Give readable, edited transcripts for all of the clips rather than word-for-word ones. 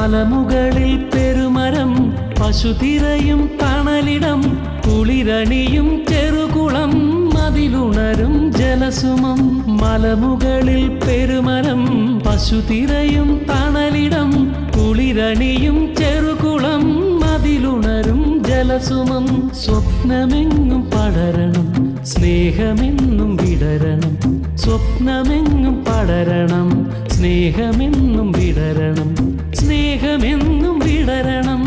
മലമുകളിൽ പെരുമരം പശുതിരയും തണലിടം കുളിരണിയും ചെറുകുളം അതിലുണരും ജലസുമം. മലമുകളിൽ പെരുമരം പശുതിരയും തണലിടം കുളിരണിയും ചെറുകുളം അതിലുണരും ജലസുമം. സ്വപ്നമെങ്ങും പടരണം സ്നേഹമെന്നും വിടരണം. സ്വപ്നമെങ്ങും പടരണം സ്നേഹമെന്നും വിടരണം. സ്നേഹമെന്നും വിടരണം.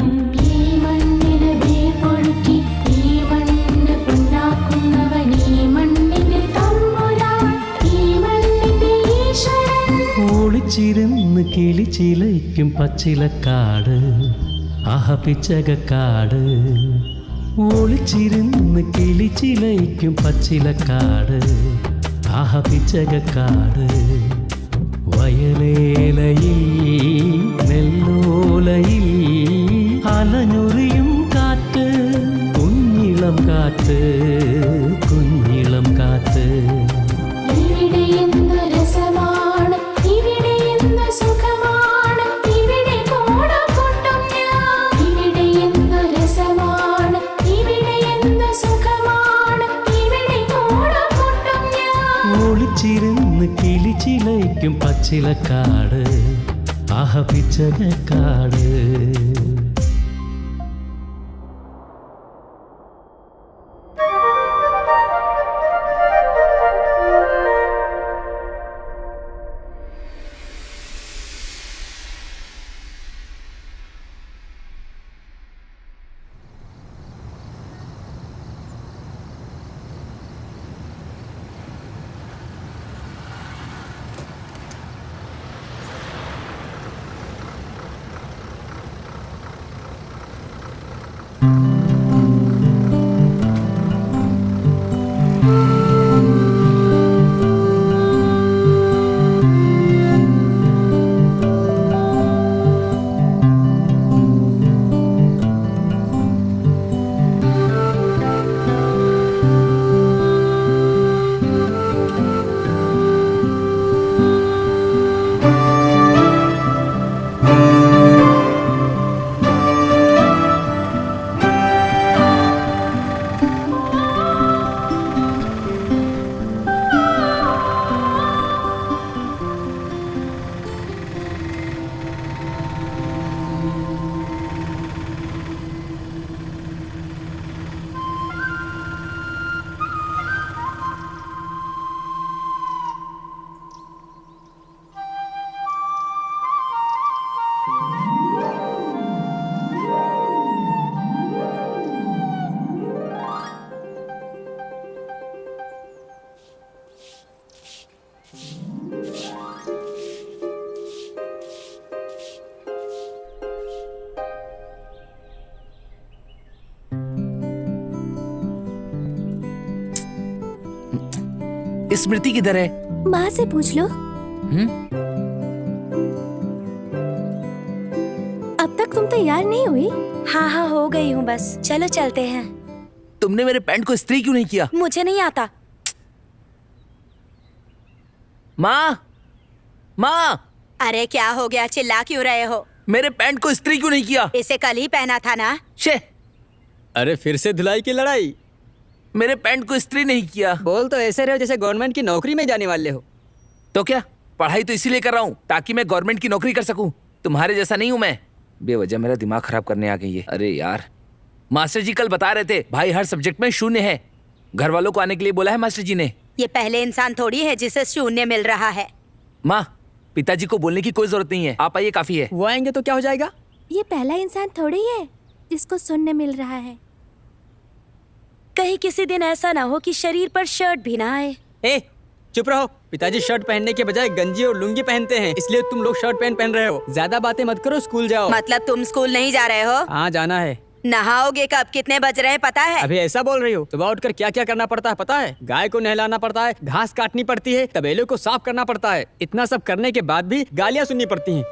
ഒളിച്ചിരുന്ന് കിളിച്ചിലയ്ക്കും പച്ചിലക്കാട് പിച്ചകക്കാട്. ഒളിച്ചിരുന്ന് കിളിച്ചിലയ്ക്കും പച്ചിലക്കാട് പിച്ചകക്കാട്. വയലേലയിൽ നെല്ലോലയിൽ അലഞ്ഞൊറിയും കാറ്റ് കുഞ്ഞിളം കാറ്റ് കുഞ്ഞിളം കാറ്റ്. ഒളിച്ചിരുന്ന് കിളിച്ചിലയ്ക്കും പച്ചിലക്കാട് പിച്ചകക്കാട്. स्मृति किधर है? माँ से पूछ लो। अब तक तुम तैयार नहीं हुई? हाँ हाँ हो गई हूँ बस। चलो चलते हैं। तुमने मेरे पैंट को इस्त्री क्यों नहीं किया? मुझे नहीं आता। माँ माँ, अरे क्या हो गया, चिल्ला क्यों रहे हो? मेरे पैंट को इस्त्री क्यों नहीं किया? इसे कल ही पहना था ना। शे, अरे फिर से धुलाई की लड़ाई। मेरे पैंट को इस्त्री नहीं किया। बोल तो ऐसे रहे हो जैसे गवर्नमेंट की नौकरी में जाने वाले हो। तो क्या, पढ़ाई तो इसीलिए कर रहा हूँ ताकि मैं गवर्नमेंट की नौकरी कर सकूं। तुम्हारे जैसा नहीं हूं मैं। बेवजह मेरा दिमाग खराब करने आ गई है। अरे यार, मास्टर जी कल बता रहे थे भाई हर सब्जेक्ट में 0 है। घर वालों को आने के लिए बोला है मास्टर जी ने। ये पहले इंसान थोड़ी है जिसे 0 मिल रहा है। माँ, पिताजी को बोलने की कोई जरूरत नहीं है, आप आइए काफी है। वो आएंगे तो क्या हो जाएगा? ये पहला इंसान थोड़ी है जिसको 0 मिल रहा है। कहीं किसी दिन ऐसा ना हो कि शरीर पर शर्ट भी ना आए। ए, चुप रहो। पिताजी शर्ट पहनने के बजाय गंजी और लुंगी पहनते हैं, इसलिए तुम लोग शर्ट पैंट पहन रहे हो। ज्यादा बातें मत करो, स्कूल जाओ। मतलब तुम स्कूल नहीं जा रहे हो? हाँ जाना है। नहाओगे कब? कितने बज रहे हैं पता है? अभी ऐसा बोल रही हो? सुबह उठकर क्या क्या करना पड़ता है पता है? गाय को नहलाना पड़ता है, घास काटनी पड़ती है, तबेले को साफ करना पड़ता है। इतना सब करने के बाद भी गालियाँ सुननी पड़ती हैं।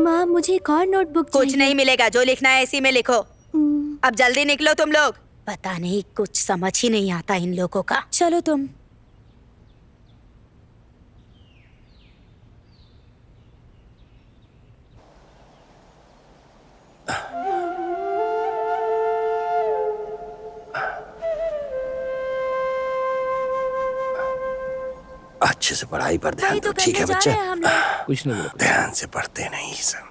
माँ मुझे एक और नोटबुक कुछ नहीं मिलेगा, जो लिखना है इसी में लिखो। हम्म। अब जल्दी निकलो तुम लोग। पता नहीं कुछ समझ ही नहीं आता इन लोगों का। चलो तुम। अच्छे से पढ़ाई पर ध्यान वही दो, तो ठीक है करने जा बच्चा? रहे हैं हम लोग। कुछ नहीं बोला। ध्यान से पढ़ते नहीं सब।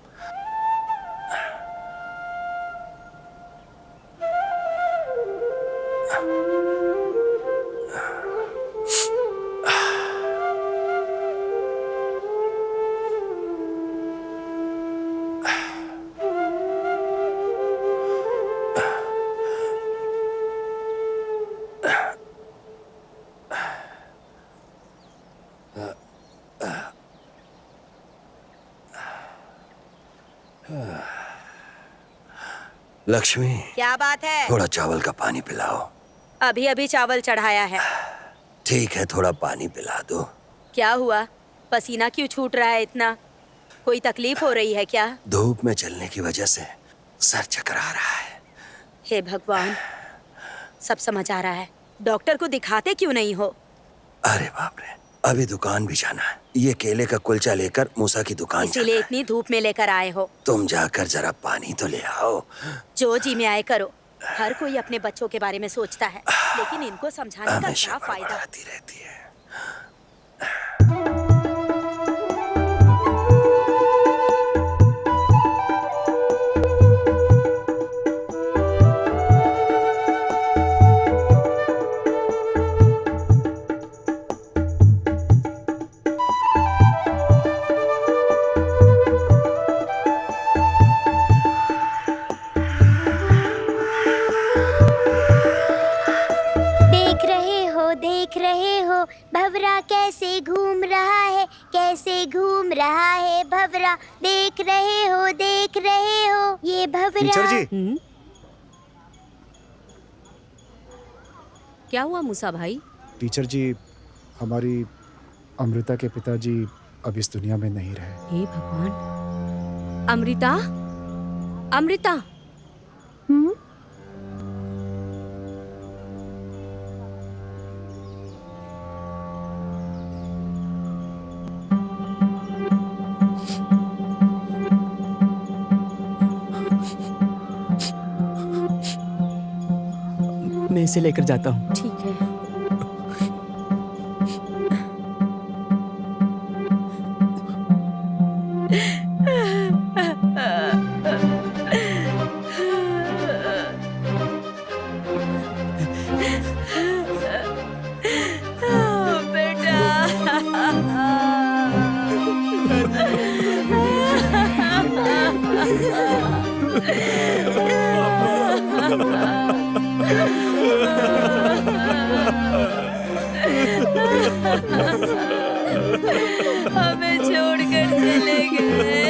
लक्ष्मी, क्या बात है? थोड़ा चावल का पानी पिलाओ। अभी अभी चावल चढ़ाया है। ठीक है, थोड़ा पानी पिला दो। क्या हुआ? पसीना क्यों छूट रहा है इतना? कोई तकलीफ हो रही है क्या? धूप में चलने की वजह से सर चकरा रहा है। हे भगवान, सब समझ आ रहा है। डॉक्टर को दिखाते क्यों नहीं हो? अरे बाप रे, अभी दुकान भी जाना है। ये केले का कुलचा लेकर मूसा की दुकान इसीलिए जाना है। इतनी धूप में लेकर आए हो। तुम जाकर जरा पानी तो ले आओ। जो जी में आए करो। हर कोई अपने बच्चों के बारे में सोचता है, लेकिन इनको समझाने का हमेशा क्या फायदा? बड़बड़ाती रहती है। देख रहे हो भवरा कैसे घूम रहा है, कैसे घूम रहा है भवरा। देख रहे हो ये भवरा। टीचर जी, क्या हुआ मूसा भाई? टीचर जी, हमारी अमृता के पिताजी अब इस दुनिया में नहीं रहे। हे भगवान। अमृता, अमृता, मैं इसे लेकर जाता हूँ। ठीक है। हमें छोड़कर चले गए।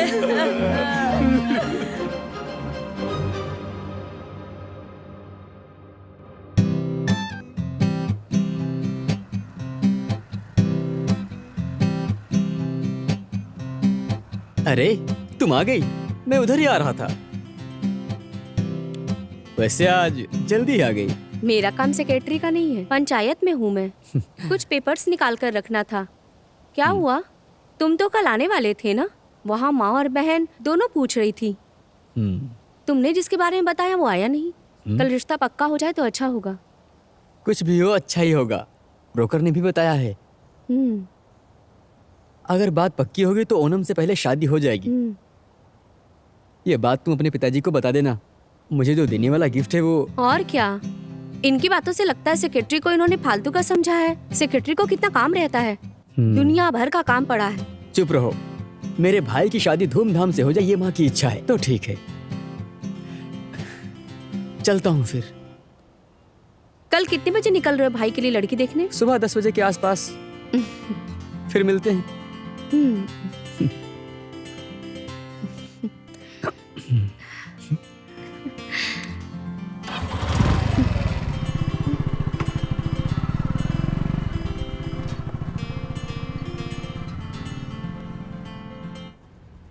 अरे तुम आ गई, मैं उधर ही आ रहा था। वैसे आज जल्दी आ गई। मेरा काम सेक्रेटरी का नहीं है, पंचायत में हूँ मैं। कुछ पेपर्स निकाल कर रखना था। क्या हुआ? तुम तो कल आने वाले थे ना? वहाँ माँ और बहन दोनों पूछ रही थी। तुमने जिसके बारे में बताया वो आया नहीं। कल रिश्ता पक्का हो जाए तो अच्छा होगा। कुछ भी हो अच्छा ही होगा, ब्रोकर ने भी बताया है। अगर बात पक्की होगी तो ओणम से पहले शादी हो जाएगी। ये बात तुम अपने पिताजी को बता देना। मुझे जो देने वाला गिफ्ट है वो। और क्या, इनकी बातों से लगता है सेक्रेटरी को इन्होंने फालतू का समझा है। सेक्रेटरी को कितना काम रहता है, दुनिया भर का काम पड़ा है। चुप रहो, मेरे भाई की शादी धूमधाम से हो जाए ये माँ की इच्छा है तो ठीक है। चलता हूँ फिर। कल कितने बजे निकल रहे हो भाई के लिए लड़की देखने? सुबह 10 बजे के आसपास। फिर मिलते हैं।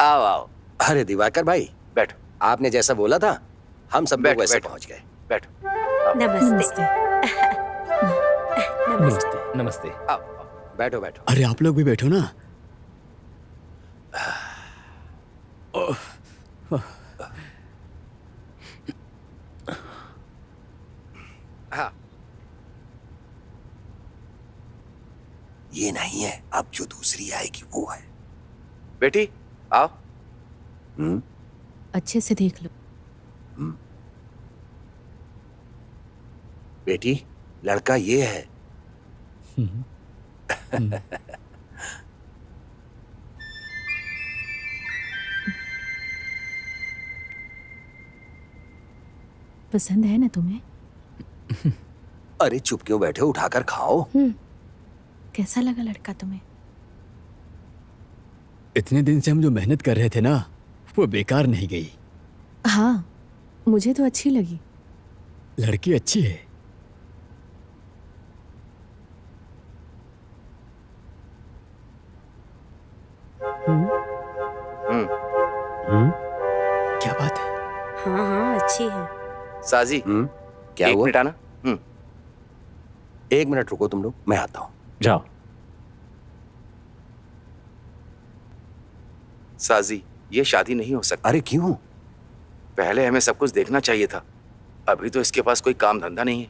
आओ आओ। अरे दिवाकर भाई, बैठो। आपने जैसा बोला था हम सब लोग वैसे पहुंच गए। बैठो। नमस्ते। नमस्ते। नमस्ते। आओ, आओ, बैठो बैठो। अरे आप लोग भी बैठो ना। हाँ, ये नहीं है, अब जो दूसरी आएगी वो है। बेटी आओ। अच्छे से देख लो। बेटी, लड़का ये है। पसंद है ना तुम्हें? अरे चुप क्यों बैठे, उठाकर खाओ। कैसा लगा लड़का तुम्हें? इतने दिन से हम जो मेहनत कर रहे थे ना, वो बेकार नहीं गई। हाँ, मुझे तो अच्छी लगी। लड़की अच्छी है। क्या बात है? हाँ हाँ अच्छी है। साजी क्या एक हुआ? मिनट आना। 1 मिनट रुको तुम लोग, मैं आता हूँ। जाओ। साजी ये शादी नहीं हो सकती। अरे क्यों? पहले हमें सब कुछ देखना चाहिए था। अभी तो इसके पास कोई काम धंधा नहीं है,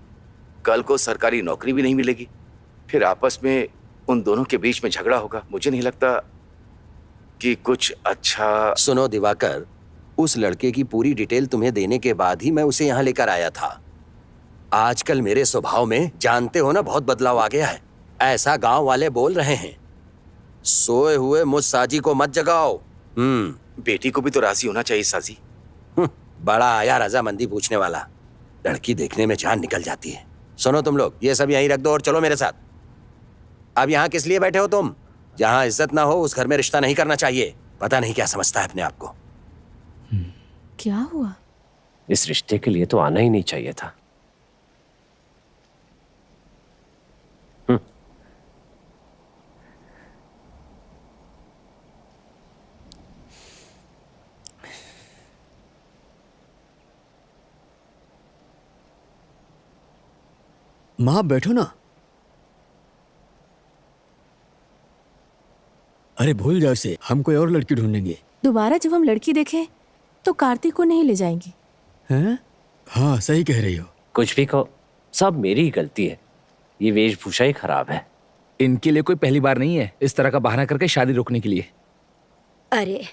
कल को सरकारी नौकरी भी नहीं मिलेगी, फिर आपस में उन दोनों के बीच में झगड़ा होगा। मुझे नहीं लगता कि कुछ अच्छा। सुनो दिवाकर, उस लड़के की पूरी डिटेल तुम्हें देने के बाद ही मैं उसे यहाँ लेकर आया था। आजकल मेरे स्वभाव में जानते हो ना, बहुत बदलाव आ गया है। ऐसा गांव वाले बोल रहे हैं। सोए हुए मुझ साजी को मत जगाओ। बेटी को भी तो राजी होना चाहिए साजी। बड़ा आया रजामंदी पूछने वाला। लड़की देखने में जान निकल जाती है। सुनो तुम लोग, ये सब यहीं रख दो और चलो मेरे साथ। अब यहाँ किस लिए बैठे हो तुम? जहाँ इज्जत ना हो उस घर में रिश्ता नहीं करना चाहिए। पता नहीं क्या समझता है अपने आप को। क्या हुआ? इस रिश्ते के लिए तो आना ही नहीं चाहिए था। माँ बैठो ना। अरे भूल जाओ इसे, हम कोई और लड़की ढूंढेंगे। दोबारा जब हम लड़की देखें तो कार्तिक को नहीं ले जाएंगे। हैं? हाँ सही कह रही हो। कुछ भी कहो, सब मेरी ही गलती है। ये वेशभूषा ही खराब है। इनके लिए कोई पहली बार नहीं है इस तरह का बहाना करके शादी रोकने के लिए। अरे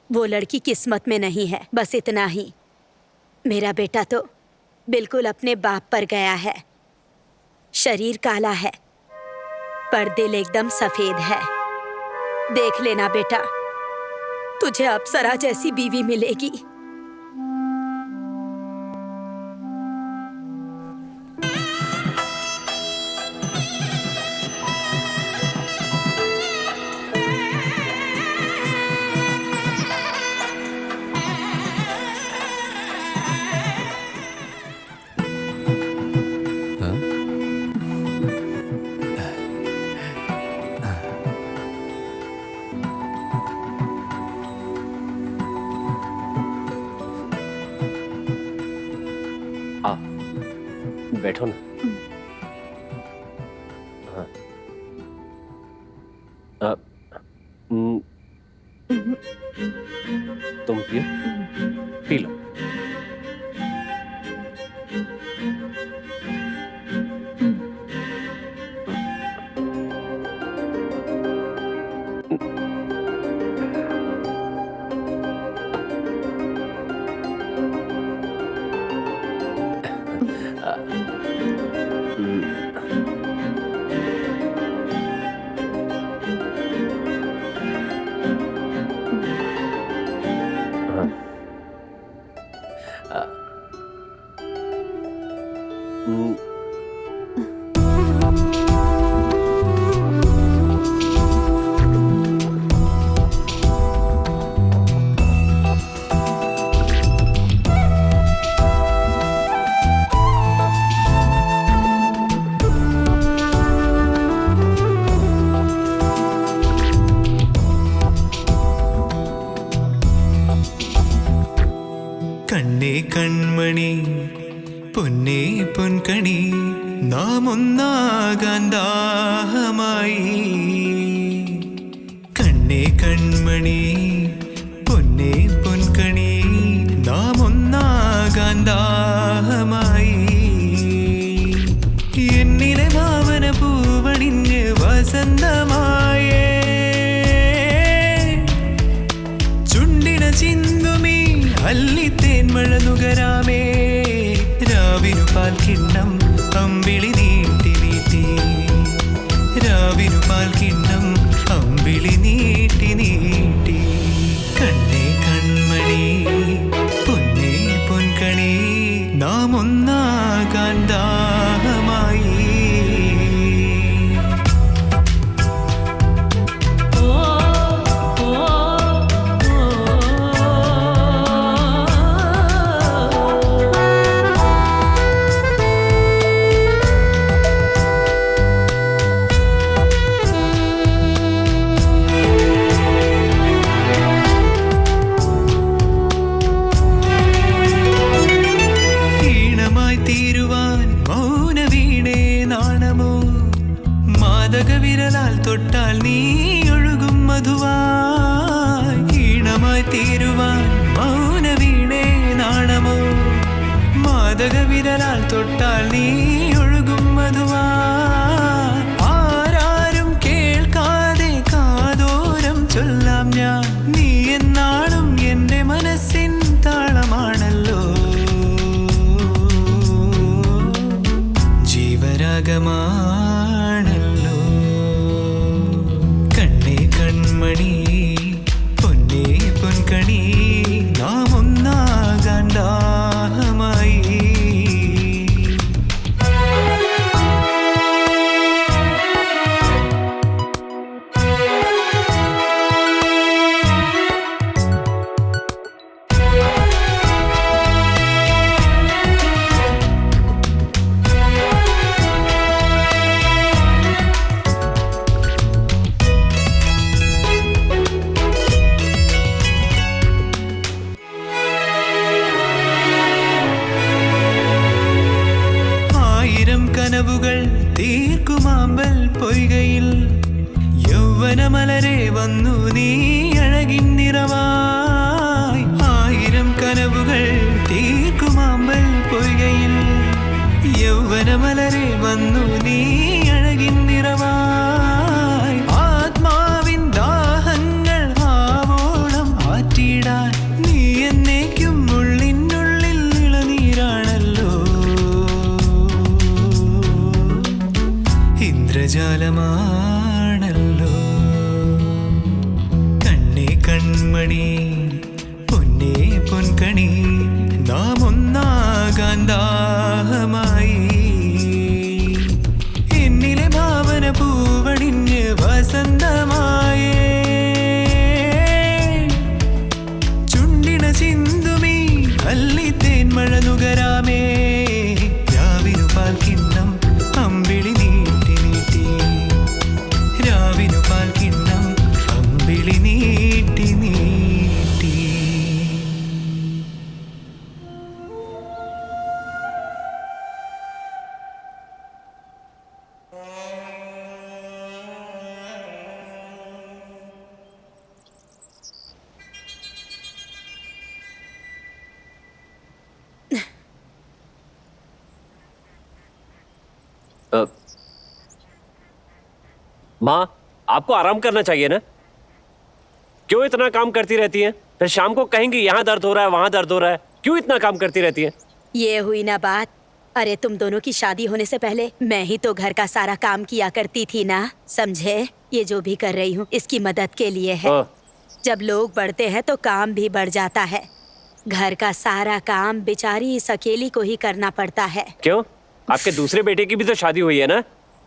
वो लड़की किस्मत में नहीं है, बस इतना ही। मेरा बेटा तो बिल्कुल अपने बाप पर गया है। शरीर काला है पर दिल एकदम सफेद है। देख लेना बेटा, तुझे अप्सरा जैसी बीवी मिलेगी। बैठो ना। हाँ। तुम पियो, पी लो। കണ്ണേ കൺമണി പൊന്നേ പൊൻകണി നാം ഒന്നാകാൻ ദാഹമായി. കണ്ണേ കൺമണി പൊന്നേ പൊൻകണി നാം ഒന്നാകാൻ ദാഹമായി. എന്നിലെ ഭാവന പൂവണിഞ്ഞ് വസന്ത അല്ലി തേന്മഴ നുകരാമേ രാവിനു പാൽക്കിണ്ണം അമ്പിളി നീട്ടി നീട്ടി രാവിനു പാൽക്കിണ്ണം അമ്പിളി നീട്ടി നീട്ടി കണ്ണേ കൺമണി പൊന്നേ പൊൻകണി നാം ഒന്നാകാൻ ദാഹമായി വിരലാൽ തൊട്ടാൽ നീ ഒഴുകും മധുവായി ഈണമായി തീരുവാൻ മൗന വീണേ നാണമോ മാദക വിരലാൽ തൊട്ടാൽ നീ ഒഴുകും മധുവായി ആരാരും കേൾക്കാതെ കാതോരം ചൊല്ലാം ഞാൻ നീ എന്നാളും എൻ്റെ മനസ്സിൻ താളമാണല്ലോ ജീവരാഗമാ കൺമണി പൊന്നേ പൊൻകണി നാം ഒന്നാകാൻ ദാഹമായി കനവുകൾ തീർക്കുമാമ്പൽ പൊയ്കയിൽ യൗവനമലരെ വന്നു നീ അഴകിൻ നിറവായി ആയിരം കനവുകൾ തീർക്കുമാമ്പൽ പൊയ്കയിൽ യൗവനമലരെ വന്നു നീ അഴകിൻ നിറവായി ആത്മാവിൻ ദാഹങ്ങൾ ആവോളം ആറ്റിടാൻ നീ എന്നേക്കും ഉള്ളിനുള്ളിൽ ഇളനീരാണല്ലോ ഇന്ദ്രജാലമാണല്ലോ കണ്ണേ കൺമണി പൊന്നേ പൊൻകണി നാം ഒന്നാകാൻ ദാഹമായി എന്നിലെ ഭാവന പൂവണിഞ്ഞ് വസന്തമായേ ചുണ്ടിന ചിന്തുമീ അല്ലി തേന്മഴ നുകരാമേ രാവിനു പാൽക്കിണ്ണം അമ്പിളി നീട്ടി നീട്ടി രാവിനു പാൽക്കിണ്ണം അമ്പിളി നീട്ടി നീട്ടി माँ, आपको आराम करना चाहिए ना। क्यों इतना काम करती रहती हैं? फिर शाम को कहेंगी यहाँ दर्द हो रहा है, वहाँ दर्द हो रहा है। क्यों इतना काम करती रहती हैं? ये हुई ना बात। अरे तुम दोनों की शादी होने से पहले मैं ही तो घर का सारा काम किया करती थी ना, समझे? ये जो भी कर रही हूँ इसकी मदद के लिए है। जब लोग बढ़ते हैं तो काम भी बढ़ जाता है। घर का सारा काम बेचारी इस अकेली को ही करना पड़ता है। क्यों? आपके दूसरे बेटे की भी तो शादी हुई है ना।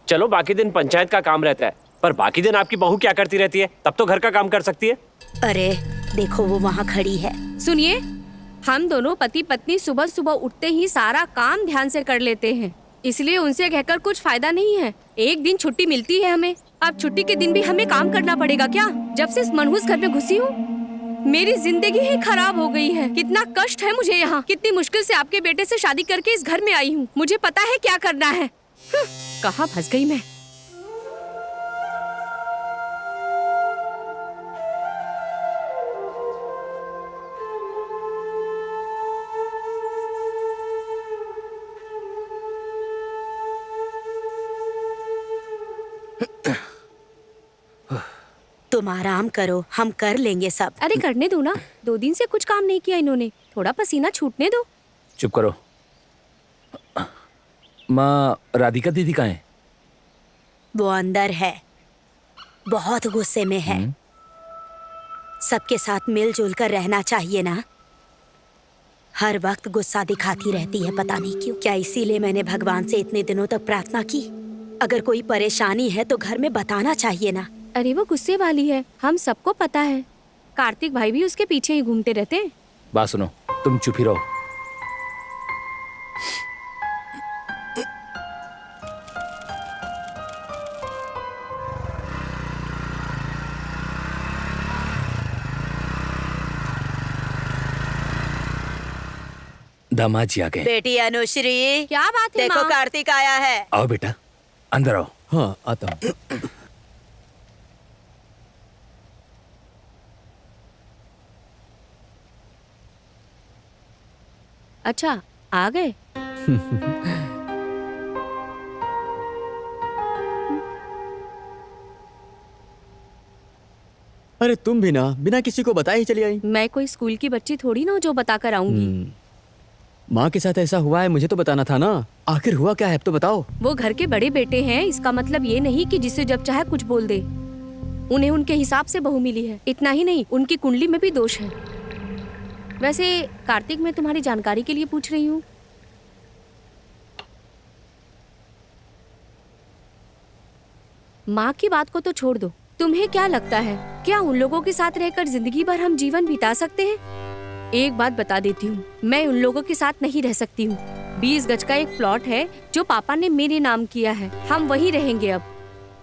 चलो बाकी दिन पंचायत का काम रहता है, पर बाकी दिन आपकी बहू क्या करती रहती है? तब तो घर का काम कर सकती है। अरे देखो वो वहाँ खड़ी है। सुनिए, हम दोनों पति पत्नी सुबह सुबह उठते ही सारा काम ध्यान से कर लेते हैं, इसलिए उनसे कहकर कुछ फायदा नहीं है। एक दिन छुट्टी मिलती है हमें, अब छुट्टी के दिन भी हमें काम करना पड़ेगा क्या? जब से इस मनहूस घर में घुसी हूँ मेरी जिंदगी ही खराब हो गई है। कितना कष्ट है मुझे यहाँ। कितनी मुश्किल से आपके बेटे से शादी करके इस घर में आई हूँ। मुझे पता है क्या करना है। कहाँ फंस गई मैं। तुम आराम करो, हम कर लेंगे सब। अरे करने दो ना, 2 दिन से कुछ काम नहीं किया इन्होंने, थोड़ा पसीना छूटने दो। चुप करो। माँ, राधिका दीदी कहाँ है? वो अंदर है, बहुत गुस्से में है। सबके साथ मिलजुल कर रहना चाहिए ना। हर वक्त गुस्सा दिखाती रहती है, पता नहीं क्यों। क्या इसीलिए मैंने भगवान से इतने दिनों तक प्रार्थना की? अगर कोई परेशानी है तो घर में बताना चाहिए ना। अरे वो गुस्से वाली है, हम सबको पता है। कार्तिक भाई भी उसके पीछे ही घूमते रहते हैं। बात सुनो, तुम चुप ही रहो। दामाद जी आ गए। बेटी अनुश्री, क्या बात है देखो माँ? कार्तिक आया है। आओ बेटा, अंदर आओ। हाँ आता हूँ। अच्छा आ गए। अरे तुम भी ना बिना किसी को बताए ही चली आई। मैं कोई स्कूल की बच्ची थोड़ी ना हूँ जो बता कर आऊंगी। माँ के साथ ऐसा हुआ है, मुझे तो बताना था ना। आखिर हुआ क्या है, अब तो बताओ। वो घर के बड़े बेटे हैं, इसका मतलब ये नहीं कि जिसे जब चाहे कुछ बोल दे। उन्हें उनके हिसाब से बहू मिली है। इतना ही नहीं, उनकी कुंडली में भी दोष है। वैसे कार्तिक, मैं तुम्हारी जानकारी के लिए पूछ रही हूँ। माँ की बात को तो छोड़ दो, तुम्हें क्या लगता है, क्या उन लोगों के साथ रहकर जिंदगी भर हम जीवन बिता सकते हैं? एक बात बता देती हूँ, मैं उन लोगों के साथ नहीं रह सकती हूँ। 20 गज का एक प्लॉट है जो पापा ने मेरे नाम किया है, हम वहीं रहेंगे अब।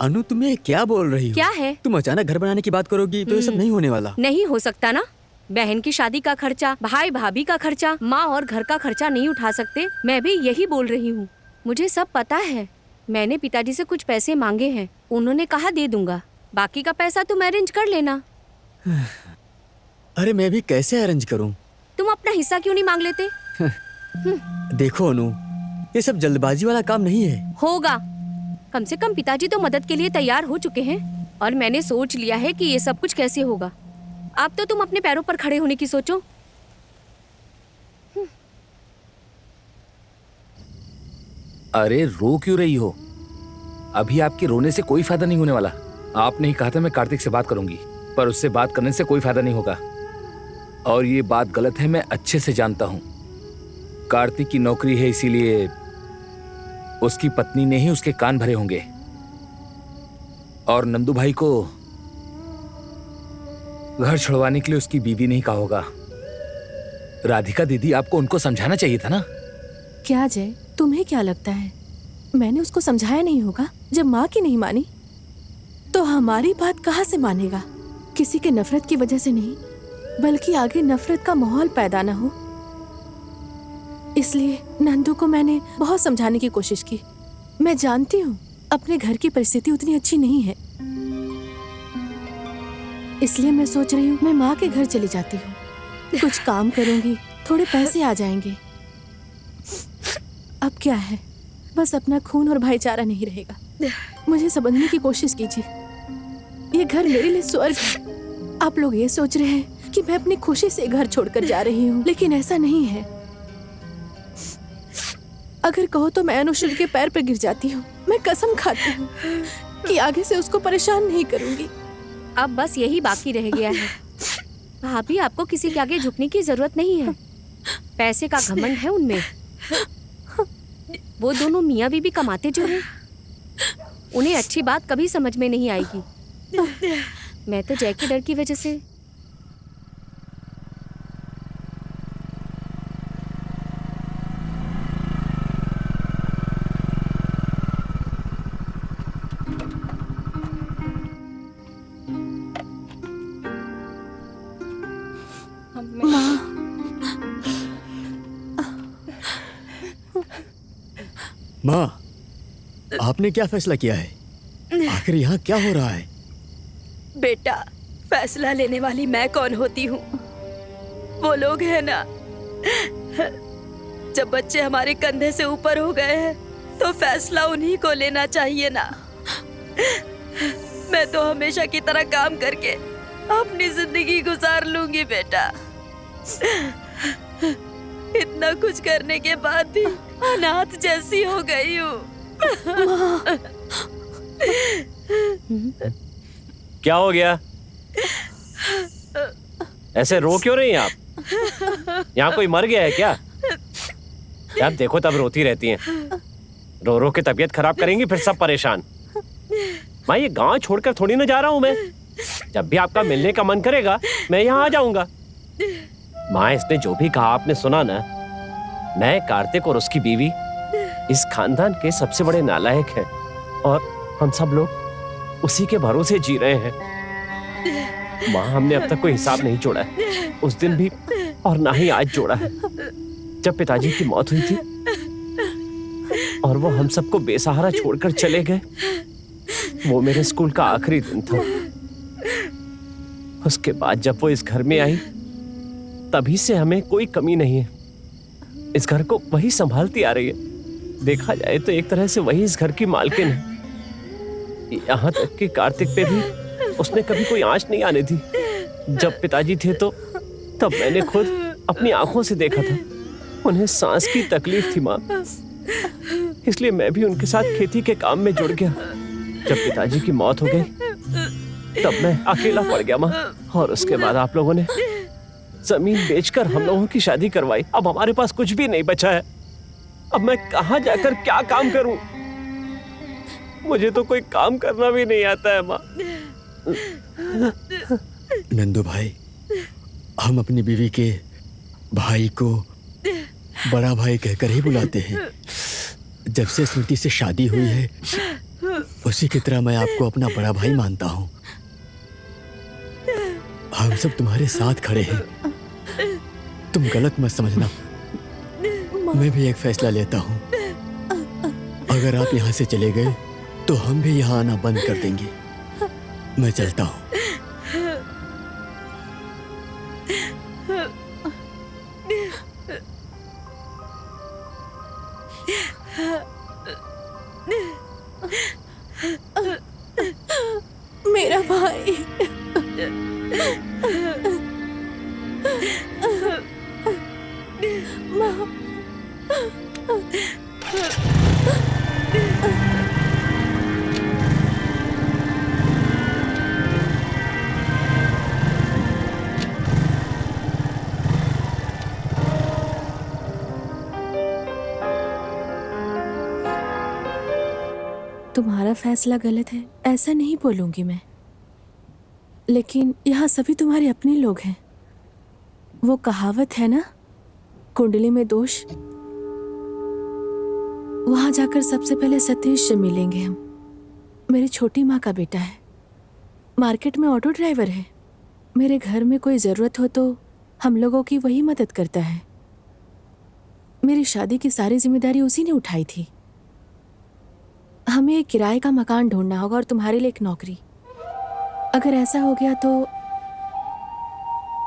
अनु, तुम ये क्या बोल रही हो? क्या है? तुम अचानक घर बनाने की बात करोगी तो ये सब नहीं होने वाला। नहीं हो सकता ना। बहन की शादी का खर्चा, भाई भाभी का खर्चा, माँ और घर का खर्चा नहीं उठा सकते। मैं भी यही बोल रही हूँ। मुझे सब पता है। मैंने पिताजी से कुछ पैसे मांगे हैं, उन्होंने कहा दे दूंगा। बाकी का पैसा तुम अरेंज कर लेना। अरे मैं भी कैसे अरेंज करूं? तुम अपना हिस्सा क्यों नहीं मांग लेते? देखो अनु, ये सब जल्दबाजी वाला काम नहीं है। होगा। कम से कम पिताजी तो मदद के लिए तैयार हो चुके हैं और मैंने सोच लिया है कि ये सब कुछ कैसे होगा। अब तो तुम अपने पैरों पर खड़े होने की सोचो। अरे रो क्यों रही हो? अभी आपके रोने से कोई फायदा नहीं होने वाला। आपने ही कहा था मैं कार्तिक से बात करूंगी, पर उससे बात करने से कोई फायदा नहीं होगा। और ये बात गलत है, मैं अच्छे से जानता हूं। कार्तिक की नौकरी है, इसीलिए उसकी पत्नी ने ही उसके कान भरे होंगे। और नंदू भाई को घर छुड़वाने के लिए उसकी बीवी ने ही कहा होगा। राधिका दीदी, आपको उनको समझाना चाहिए था ना। क्या जय, तुम्हें क्या लगता है मैंने उसको समझाया नहीं होगा? जब माँ की नहीं मानी तो हमारी बात कहाँ से मानेगा? किसी के नफरत की वजह से नहीं, बल्कि आगे नफरत का माहौल पैदा ना हो, इसलिए नंदू को मैंने बहुत समझाने की कोशिश की। मैं जानती हूँ अपने घर की परिस्थिति उतनी अच्छी नहीं है, इसलिए मैं सोच रही हूँ मैं माँ के घर चली जाती हूँ, कुछ काम करूंगी, थोड़े पैसे आ जाएंगे। अब क्या है, बस अपना खून और भाईचारा नहीं रहेगा। मुझे समझने की कोशिश कीजिए, ये घर मेरे लिए स्वर्ग है। आप लोग ये सोच रहे हैं कि मैं अपनी खुशी से घर छोड़कर जा रही हूँ, लेकिन ऐसा नहीं है। अगर कहो तो मैं अनुश्री के पैर पर गिर जाती हूँ। मैं कसम खाती हूँ कि आगे से उसको परेशान नहीं करूंगी। अब बस यही बाकी रह गया है। भाभी, आपको किसी के आगे झुकने की जरूरत नहीं है। पैसे का घमंड है उनमें। वो दोनों मियाँ बीबी कमाते जो हैं, उन्हें अच्छी बात कभी समझ में नहीं आएगी। मैं तो जय के डर की वजह से माँ, आपने क्या फैसला किया है? आखिर यहाँ क्या हो रहा है? बेटा, फैसला लेने वाली मैं कौन होती हूँ? वो लोग हैं ना, जब बच्चे हमारे कंधे से ऊपर हो गए हैं तो फैसला उन्हीं को लेना चाहिए ना। मैं तो हमेशा की तरह काम करके अपनी जिंदगी गुजार लूंगी बेटा। इतना कुछ करने के बाद भी अनाथ जैसी हो गई हूँ। क्या हो गया? ऐसे रो क्यों रही हैं आप? यहाँ कोई मर गया है क्या? आप देखो तब रोती रहती हैं। रो रो के तबीयत खराब करेंगी, फिर सब परेशान। माँ, ये गांव छोड़कर थोड़ी ना जा रहा हूं मैं। जब भी आपका मिलने का मन करेगा मैं यहाँ आ जाऊंगा। माँ, इसने जो भी कहा आपने सुना ना। मैं, कार्तिक और उसकी बीवी इस खानदान के सबसे बड़े नालायक हैं और हम सब लोग उसी के भरोसे जी रहे हैं। माँ, हमने अब तक कोई हिसाब नहीं जोड़ा है, उस दिन भी और ना ही आज जोड़ा है। जब पिताजी की मौत हुई थी और वो हम सबको बेसहारा छोड़कर चले गए, वो मेरे स्कूल का आखिरी दिन था। उसके बाद जब वो इस घर में आई, तभी से हमें कोई कमी नहीं है। इस घर को वही संभालती आ रही है। देखा जाए तो एक तरह से वही इस घर की मालकिन है। यहाँ तक कि कार्तिक पे भी उसने कभी कोई आंच नहीं आने दी। जब पिताजी थे तो तब मैंने खुद अपनी आंखों से देखा था। उन्हें सांस की तकलीफ थी माँ, इसलिए मैं भी उनके साथ खेती के काम में जुड़ गया। जब पिताजी की मौत हो गई तब मैं अकेला पड़ गया माँ। और उसके बाद आप लोगों ने जमीन बेचकर हम लोगों की शादी करवाई। अब हमारे पास कुछ भी नहीं बचा है। अब मैं कहाँ जाकर क्या काम करूं? मुझे तो कोई काम करना भी नहीं आता है माँ। नंदू भाई, हम अपनी बीवी के भाई को बड़ा भाई कहकर ही बुलाते हैं। जब से स्मृति से शादी हुई है, उसी की तरह मैं आपको अपना बड़ा भाई मानता हूँ। हम सब तुम्हारे साथ खड़े हैं। तुम गलत मत समझना। मैं भी एक फैसला लेता हूँ। अगर आप यहाँ से चले गए तो हम भी यहाँ आना बंद कर देंगे। मैं चलता हूँ। मेरा भाई। माँ। तुम्हारा फैसला गलत है ऐसा नहीं बोलूंगी मैं, लेकिन यहाँ सभी तुम्हारे अपने लोग हैं। वो कहावत है ना, कुंडली में दोष। वहां जाकर सबसे पहले सतीश से मिलेंगे हम। मेरी छोटी माँ का बेटा है, मार्केट में ऑटो ड्राइवर है। मेरे घर में कोई ज़रूरत हो तो हम लोगों की वही मदद करता है। मेरी शादी की सारी जिम्मेदारी उसी ने उठाई थी। हमें एक किराए का मकान ढूंढना होगा और तुम्हारे लिए एक नौकरी। अगर ऐसा हो गया तो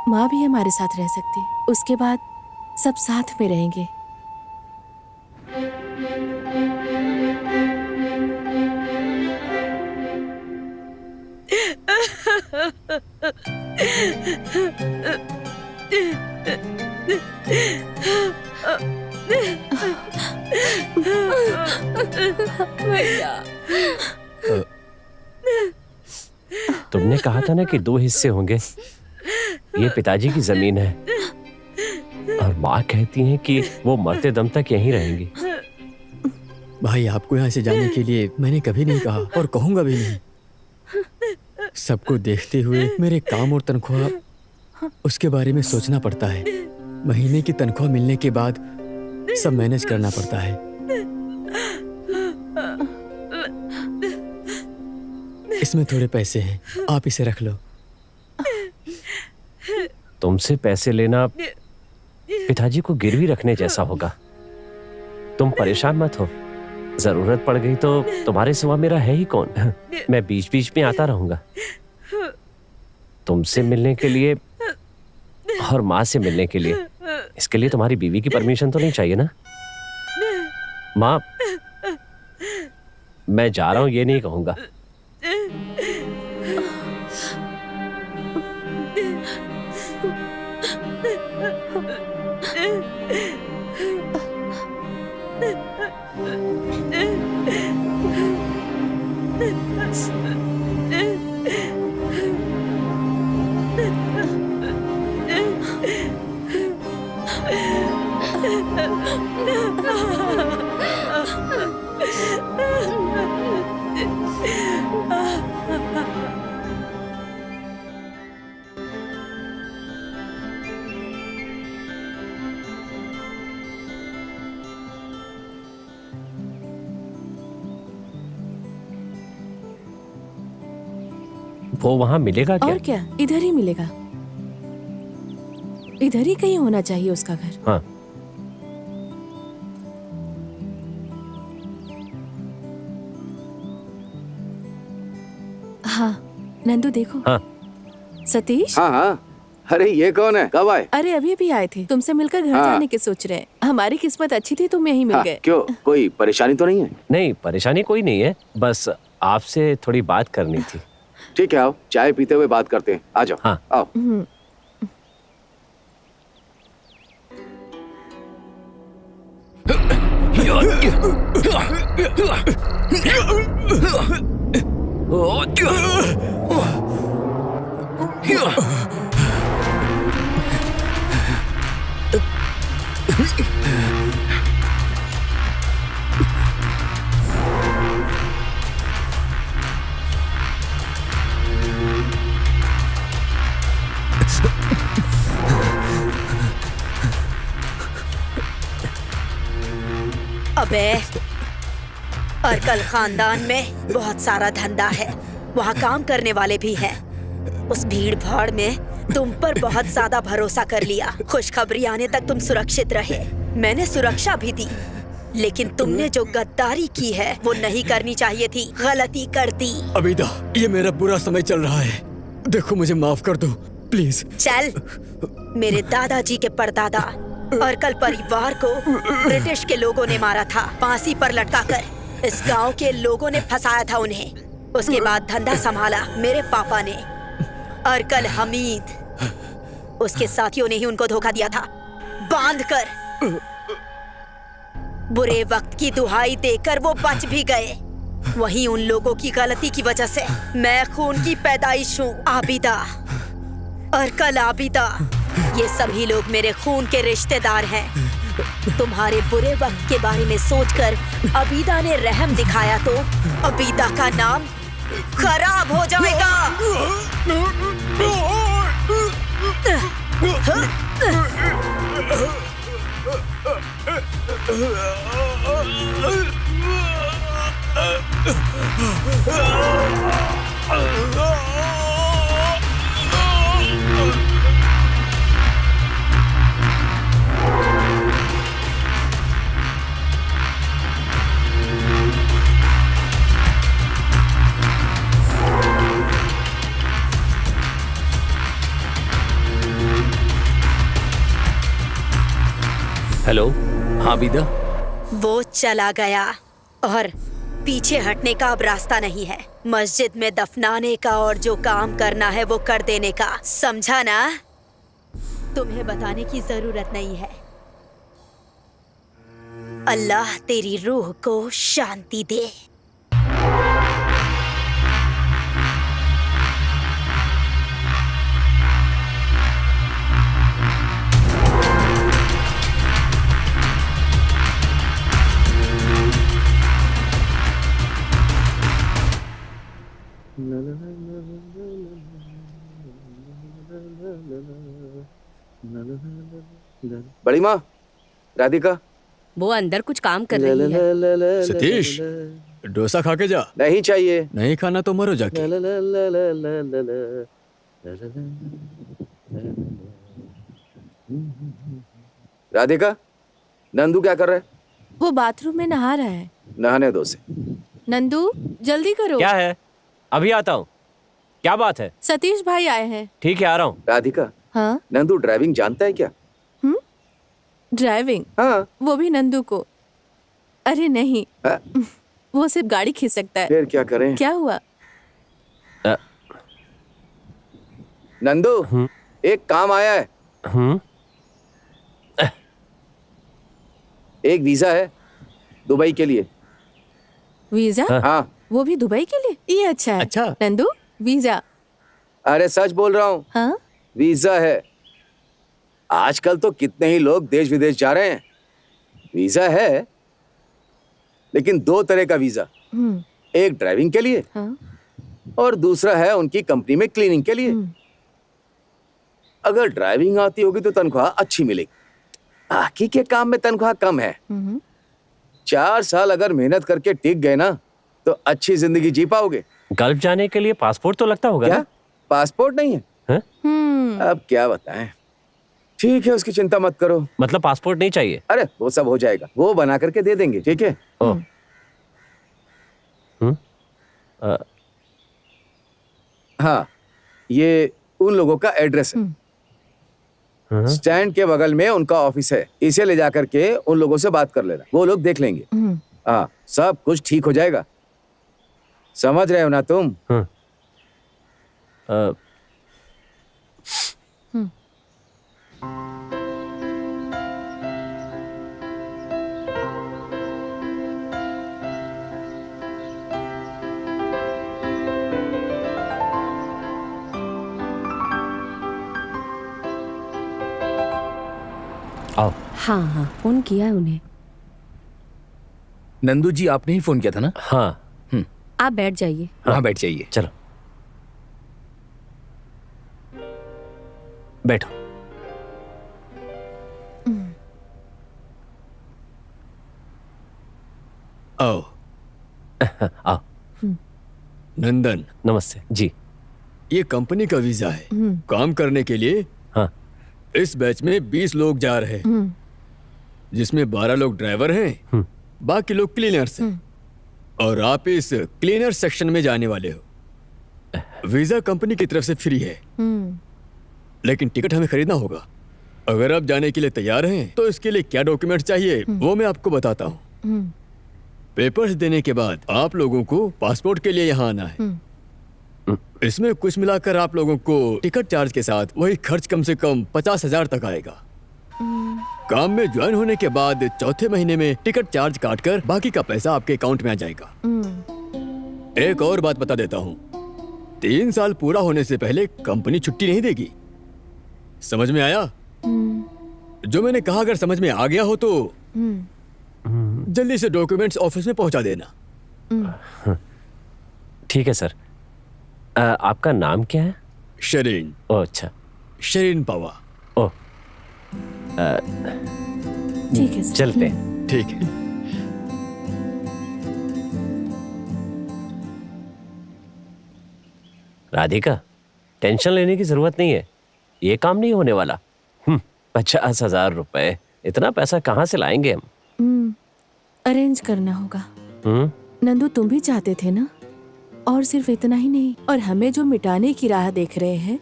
माँ भी हमारे साथ रह सकती। उसके बाद सब साथ में रहेंगे। तुमने कहा था ना कि 2 हिस्से होंगे। ये पिताजी की जमीन है और माँ कहती हैं कि वो मरते दम तक यहीं रहेंगी। भाई, आपको यहाँ से जाने के लिए मैंने कभी नहीं कहा और कहूँगा भी नहीं। सबको देखते हुए मेरे काम और तनख्वाह, उसके बारे में सोचना पड़ता है। महीने की तनख्वाह मिलने के बाद सब मैनेज करना पड़ता है। इसमें थोड़े पैसे हैं, आप इसे रख लो। तुमसे पैसे लेना पिताजी को गिरवी रखने जैसा होगा। तुम परेशान मत हो, जरूरत पड़ गई तो तुम्हारे सिवा मेरा है ही कौन। मैं बीच बीच में आता रहूंगा। तुमसे मिलने के लिए और माँ से मिलने के लिए, इसके लिए तुम्हारी बीवी की परमिशन तो नहीं चाहिए ना? माँ, मैं जा रहा हूं ये नहीं कहूंगा, वो वहां मिलेगा क्या? और क्या, इधर ही मिलेगा। इधर ही कहीं होना चाहिए उसका घर। हाँ। हाँ नंदू देखो। हाँ। सतीश। हाँ हाँ, अरे ये कौन है, कब आए? अरे अभी अभी आए थे, तुमसे मिलकर घर हाँ। जाने की सोच रहे हैं। हमारी किस्मत अच्छी थी, तुम यहीं मिल हाँ, गए। क्यों, कोई परेशानी तो नहीं है? नहीं, परेशानी कोई नहीं है, बस आपसे थोड़ी बात करनी थी। ठीक है, आओ चाय पीते हुए बात करते हैं, आ जाओ। हाँ। आओ। अबे, अर्कल खानदान में बहुत सारा धंधा है, वहाँ काम करने वाले भी हैं। उस भीड़ भाड़ में तुम पर बहुत ज्यादा भरोसा कर लिया। खुशखबरी आने तक तुम सुरक्षित रहे, मैंने सुरक्षा भी दी, लेकिन तुमने जो गद्दारी की है वो नहीं करनी चाहिए थी, गलती कर दी। अबीदा, ये मेरा बुरा समय चल रहा है, देखो मुझे माफ कर दो प्लीज। चल, मेरे दादाजी के परदादा अर्कल परिवार को ब्रिटिश के लोगों ने मारा था, फांसी पर लटकाकर। इस गांव के लोगों ने फंसाया था उन्हें। उसके बाद धंधा संभाला मेरे पापा ने, अर्कल हमीद। उसके साथियों ने ही उनको धोखा दिया था, बांधकर। बुरे वक्त की दुहाई देकर वो बच भी गए। वहीं उन लोगों की गलती की वजह से मैं खून की पैदाइश हूँ, आबिदा, अर्कल आबिदा। ये सभी लोग मेरे खून के रिश्तेदार हैं। तुम्हारे बुरे वक्त के बारे में सोचकर अबीदा ने रहम दिखाया तो अबीदा का नाम खराब हो जाएगा। हेलो। हाँ बीदा। वो चला गया और पीछे हटने का अब रास्ता नहीं है। मस्जिद में दफनाने का और जो काम करना है वो कर देने का, समझा ना? तुम्हें बताने की जरूरत नहीं है। अल्लाह तेरी रूह को शांति दे। बड़ी माँ, राधिका। वो अंदर कुछ काम कर रही है। सतीश, डोसा खा के जा। नहीं चाहिए। नहीं खाना तो मरो जाके। राधिका, नंदू क्या कर रहा है? वो बाथरूम में नहा रहा है। नहाने दो उसे। नंदू जल्दी करो। क्या है? अभी आता हूँ। क्या बात है? सतीश भाई आए हैं। ठीक है, आ रहा हूँ। राधिका, हाँ? नंदू ड्राइविंग जानता है क्या? ड्राइविंग? हाँ। वो भी नंदू को? अरे नहीं, हाँ। वो सिर्फ गाड़ी खींच सकता है। फिर क्या करें? क्या हुआ? नंदू, एक काम आया है। एक वीजा है दुबई के लिए। वीजा? हाँ। वो भी दुबई के लिए? ये अच्छा है। अच्छा। नंदू, वीजा? अरे सच बोल रहा हूँ। हाँ? वीजा है। आजकल तो कितने ही लोग देश विदेश जा रहे हैं। वीजा है, लेकिन 2 तरह का वीजा। एक ड्राइविंग के लिए, हाँ? और दूसरा है उनकी कंपनी में क्लीनिंग के लिए। अगर ड्राइविंग आती होगी तो तनख्वाह अच्छी मिलेगी, बाकी के काम में तनख्वाह कम है। 4 साल अगर मेहनत करके टिक गए ना तो अच्छी जिंदगी जी पाओगे। गल्फ जाने के लिए पासपोर्ट तो लगता होगा क्या ना? पासपोर्ट नहीं है? हैं? अब क्या बताएं। ठीक है, उसकी चिंता मत करो। मतलब पासपोर्ट नहीं चाहिए? अरे वो सब हो जाएगा, वो बना करके दे देंगे। ठीक है। ओह। हाँ, ये उन लोगों का एड्रेस है। स्टैंड के बगल में उनका ऑफिस है। इसे ले जाकर के उन लोगों से बात कर लेना, वो लोग देख लेंगे। हाँ, सब कुछ ठीक हो जाएगा। समझ रहे हो ना तुम? आओ। हाँ हाँ, फोन किया है उन्हें। नंदू जी, आपने ही फोन किया था ना? हाँ। आप बैठ जाइए। वहां बैठ जाइए। चलो बैठो। आओ। आओ। नंदन, नमस्ते जी। ये कंपनी का वीजा है काम करने के लिए। हाँ। इस बैच में 20 लोग जा रहे हैं, जिसमें 12 लोग ड्राइवर हैं, बाकी लोग क्लीनर्स हैं। और आप इस क्लीनर सेक्शन में जाने वाले हो। वीजा कंपनी की तरफ से फ्री है, लेकिन टिकट हमें खरीदना होगा। अगर आप जाने के लिए तैयार हैं तो इसके लिए क्या डॉक्यूमेंट चाहिए वो मैं आपको बताता हूँ। पेपर्स देने के बाद आप लोगों को पासपोर्ट के लिए यहाँ आना है। इसमें कुछ मिलाकर आप लोगों को टिकट चार्ज के साथ वही खर्च कम से कम 50,000 तक आएगा। काम में ज्वाइन होने के बाद चौथे महीने में टिकट चार्ज काटकर बाकी का पैसा आपके अकाउंट में आ जाएगा। एक और बात बता देता हूँ, 3 साल पूरा होने से पहले कंपनी छुट्टी नहीं देगी। समझ में आया? जो मैंने कहा अगर समझ में आ गया हो तो जल्दी से डॉक्यूमेंट्स ऑफिस में पहुंचा देना। ठीक है सर। आपका नाम क्या है? शरीन। ओह अच्छा। शरीन पावा। ओह ठीक है सर। चलते हैं। ठीक है। राधिका, टेंशन लेने की जरूरत नहीं है, ये काम नहीं होने वाला। 50,000 रुपए, इतना पैसा कहाँ से लाएंगे हम? अरेंज करना होगा। नंदू, तुम भी चाहते थे ना? और सिर्फ इतना ही नहीं, और हमें जो मिटाने की राह देख रहे हैं,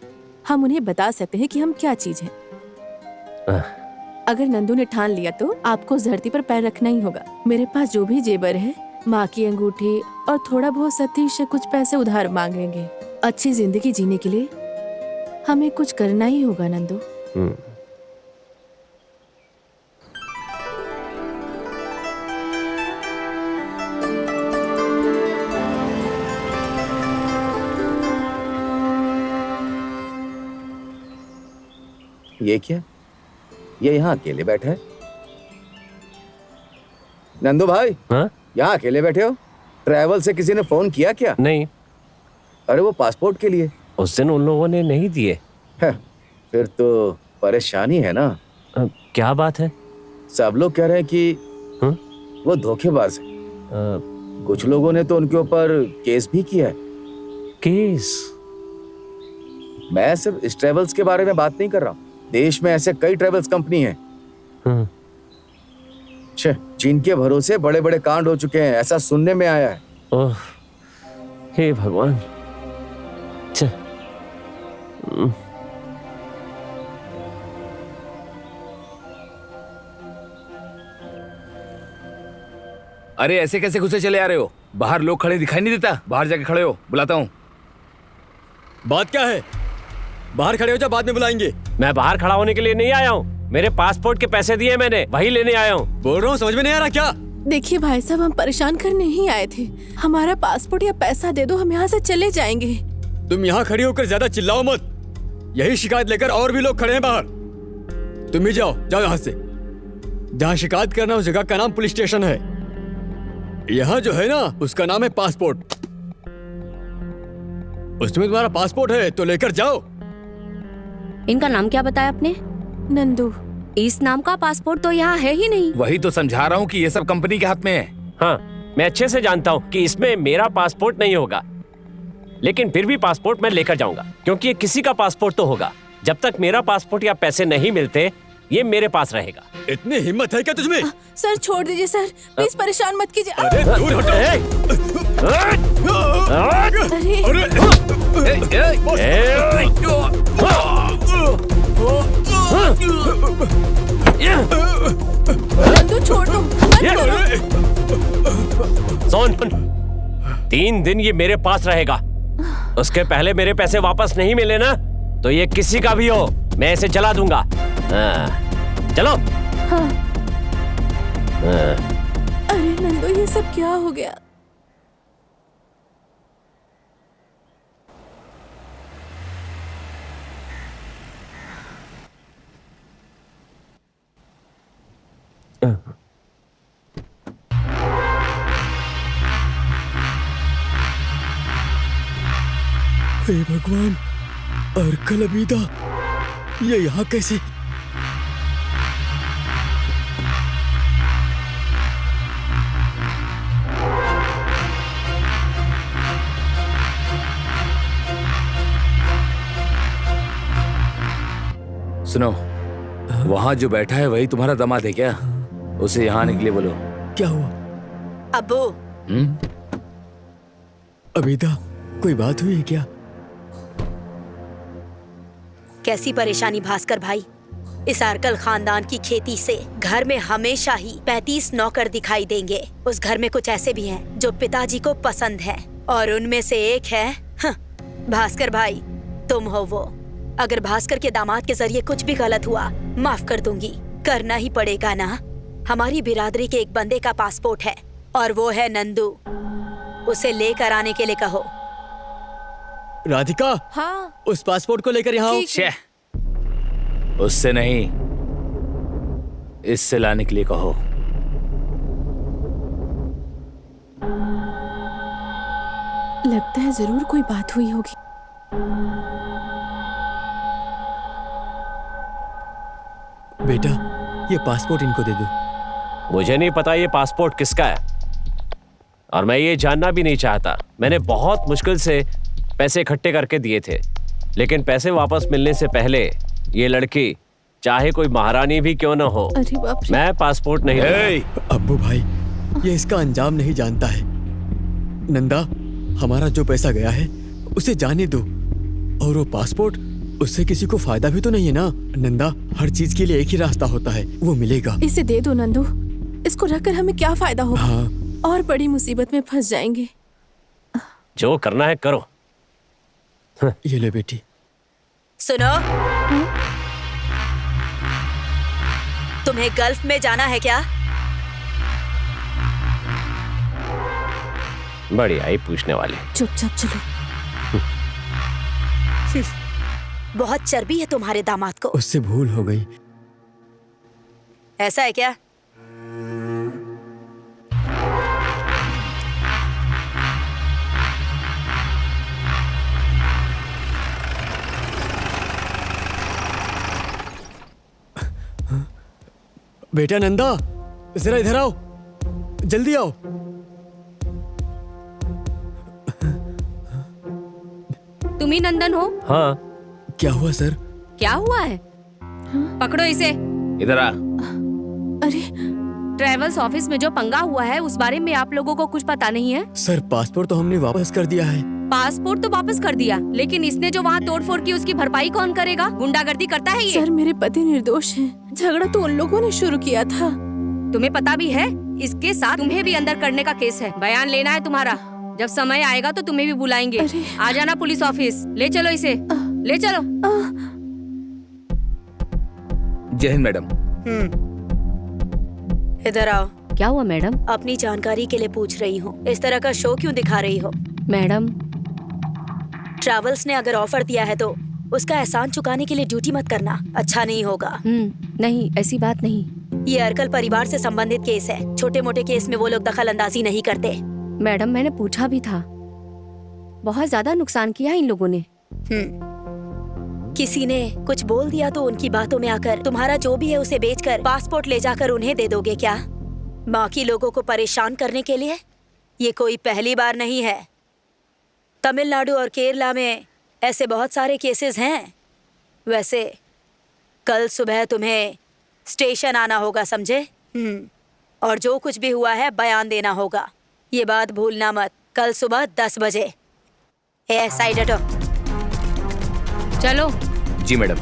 हम उन्हें बता सकते हैं कि हम क्या चीज है। अगर नंदू ने ठान लिया तो आपको इस धरती पर पैर रखना ही होगा। मेरे पास जो भी जेबर है, माँ की अंगूठी और थोड़ा बहुत सतीश से कुछ पैसे उधार मांगेंगे। अच्छी जिंदगी जीने के लिए हमें कुछ करना ही होगा नंदू। ये क्या? ये यहाँ अकेले बैठा है? नंदू भाई, हाँ? यहाँ अकेले बैठे हो? ट्रैवल से किसी ने फोन किया क्या? नहीं। अरे वो पासपोर्ट के लिए। उस दिन उन लोगों ने नहीं दिए। फिर तो परेशानी है ना। क्या बात है? सब लोग कह रहे हैं कि वो धोखेबाज है। कुछ लोगों ने तो उनके ऊपर केस भी किया है। केस? मैं सिर्फ इस ट्रेवल्स के बारे में बात नहीं कर रहा हूँ, देश में ऐसे कई ट्रेवल्स कंपनी हैं जिनके भरोसे बड़े बड़े कांड हो चुके हैं, ऐसा सुनने में आया है। ओह, हे भगवान। अरे ऐसे कैसे घुसे चले आ रहे हो? बाहर लोग खड़े दिखाई नहीं देता? बाहर जाके खड़े हो, बुलाता हूँ। बात क्या है? बाहर खड़े हो जा, बाद में बुलाएंगे। मैं बाहर खड़ा होने के लिए नहीं आया हूँ। मेरे पासपोर्ट के पैसे दिए मैंने, वही लेने आया हूँ। बोल रहा हूँ, समझ में नहीं आ रहा क्या? देखिए भाई साहब, हम परेशान करने ही आए थे। हमारा पासपोर्ट या पैसा दे दो, हम यहाँ से चले जाएंगे। तुम यहाँ खड़ी होकर ज्यादा चिल्लाओ मत। यही शिकायत लेकर और भी लोग खड़े हैं बाहर। तुम भी जाओ यहाँ से। जहाँ शिकायत करना उस जगह का नाम पुलिस स्टेशन है। यहाँ जो है ना, उसका नाम है पासपोर्ट। उसमें तुम्हारा पासपोर्ट है तो लेकर जाओ। इनका नाम क्या बताया आपने? नंदू। इस नाम का पासपोर्ट तो यहाँ है ही नहीं। वही तो समझा रहा हूँ कि ये सब कंपनी के हाथ में है। हाँ, मैं अच्छे से जानता हूँ कि इसमें मेरा पासपोर्ट नहीं होगा, लेकिन फिर भी पासपोर्ट मैं लेकर जाऊंगा, क्योंकि ये किसी का पासपोर्ट तो होगा। जब तक मेरा पासपोर्ट या पैसे नहीं मिलते, ये मेरे पास रहेगा। इतनी हिम्मत है क्या तुझमें? सर छोड़ दीजिए सर, प्लीज परेशान मत कीजिए। अरे दूर हटो। नंदू छोड़ दो, मत करो। सोन, 3 दिन ये मेरे पास रहेगा। उसके पहले मेरे पैसे वापस नहीं मिले ना, तो ये किसी का भी हो, मैं इसे जला दूंगा। चलो। हाँ। अरे नंदू, ये सब क्या हो गया? हे भगवान, अर्कल अबीदा, ये यहाँ कैसे? सुनो, वहाँ जो बैठा है वही तुम्हारा दामाद है क्या? उसे यहाँ आने के लिए बोलो। क्या हुआ? अब्बू। अबीदा, कोई बात हुई है क्या? कैसी परेशानी भास्कर भाई। इस अर्कल खानदान की खेती से घर में हमेशा ही 35 नौकर दिखाई देंगे। उस घर में कुछ ऐसे भी हैं जो पिताजी को पसंद हैं, और उनमें से एक है भास्कर भाई, तुम हो वो। अगर भास्कर के दामाद के जरिए कुछ भी गलत हुआ, माफ कर दूंगी। करना ही पड़ेगा ना। हमारी बिरादरी के एक बंदे का पासपोर्ट है, और वो है नंदू। उसे लेकर आने के लिए कहो। राधिका। हाँ। उस पासपोर्ट को लेकर यहाँ आओ। छे, उससे नहीं, इससे लाने के लिए कहो। लगता है जरूर कोई बात हुई होगी। बेटा, ये पासपोर्ट इनको दे दो। मुझे नहीं पता ये पासपोर्ट किसका है, और मैं ये जानना भी नहीं चाहता। मैंने बहुत मुश्किल से पैसे इकट्ठे करके दिए थे, लेकिन पैसे वापस मिलने से पहले ये लड़की, चाहे कोई महारानी भी क्यों न हो, अरे बाप रे। मैं पासपोर्ट नहीं दूंगा। अब्बू भाई, ये इसका अंजाम नहीं जानता है। नंदा, हमारा जो पैसा गया है उसे जाने दो, और वो पासपोर्ट, उससे किसी को फायदा भी तो नहीं है ना। नंदा, हर चीज के लिए एक ही रास्ता होता है, वो मिलेगा। इसे दे दो नंदू, इसको रखकर हमें क्या फायदा होगा? हाँ। और बड़ी मुसीबत में फंस जाएंगे। जो करना है करो। ये ले बेटी। सुनो, तुम्हें गल्फ में जाना है क्या? बढ़िया ही पूछने वाले। चुपचाप चलो। बहुत चर्बी है तुम्हारे दामाद को। उससे भूल हो गई। ऐसा है क्या? बेटा नंदा, जरा इधर आओ, जल्दी आओ। तुम ही नंदन हो? हाँ। क्या हुआ सर? क्या हुआ है? पकड़ो इसे। इधर आ। अरे, ट्रेवल्स ऑफिस में जो पंगा हुआ है, उस बारे में आप लोगों को कुछ पता नहीं है? सर, पासपोर्ट तो हमने वापस कर दिया है। पासपोर्ट तो वापस कर दिया, लेकिन इसने जो वहाँ तोड़फोड़ की, उसकी भरपाई कौन करेगा? गुंडागर्दी करता है ये। सर मेरे पति निर्दोष हैं। झगड़ा तो उन लोगों ने शुरू किया था। तुम्हें पता भी है, इसके साथ तुम्हें भी अंदर करने का केस है। बयान लेना है तुम्हारा। जब समय आएगा तो तुम्हें भी बुलाएंगे। आ जाना पुलिस ऑफिस। ले चलो इसे, ले चलो। जय हिंद मैडम। इधर आओ। क्या हुआ मैडम? अपनी जानकारी के लिए पूछ रही हूँ, इस तरह का शो क्यों दिखा रही हो? मैडम, ट्रैवल्स ने अगर ऑफर दिया है तो उसका एहसान चुकाने के लिए ड्यूटी मत करना, अच्छा नहीं होगा। नहीं, ऐसी बात नहीं। ये अर्कल परिवार से संबंधित केस है, छोटे मोटे केस में वो लोग दखल अंदाजी नहीं करते। मैडम, मैंने पूछा भी था, बहुत ज्यादा नुकसान किया इन लोगों ने। किसी ने कुछ बोल दिया तो उनकी बातों में आकर तुम्हारा जो भी है उसे बेचकर पासपोर्ट ले जाकर उन्हें दे दोगे क्या? बाकी लोगों को परेशान करने के लिए? ये कोई पहली बार नहीं है। तमिलनाडु और केरला में ऐसे बहुत सारे केसेस हैं। वैसे कल सुबह तुम्हें स्टेशन आना होगा, समझे? और जो कुछ भी हुआ है बयान देना होगा। ये बात भूलना मत, कल सुबह 10 बजे। साइड हटो। चलो। जी madam.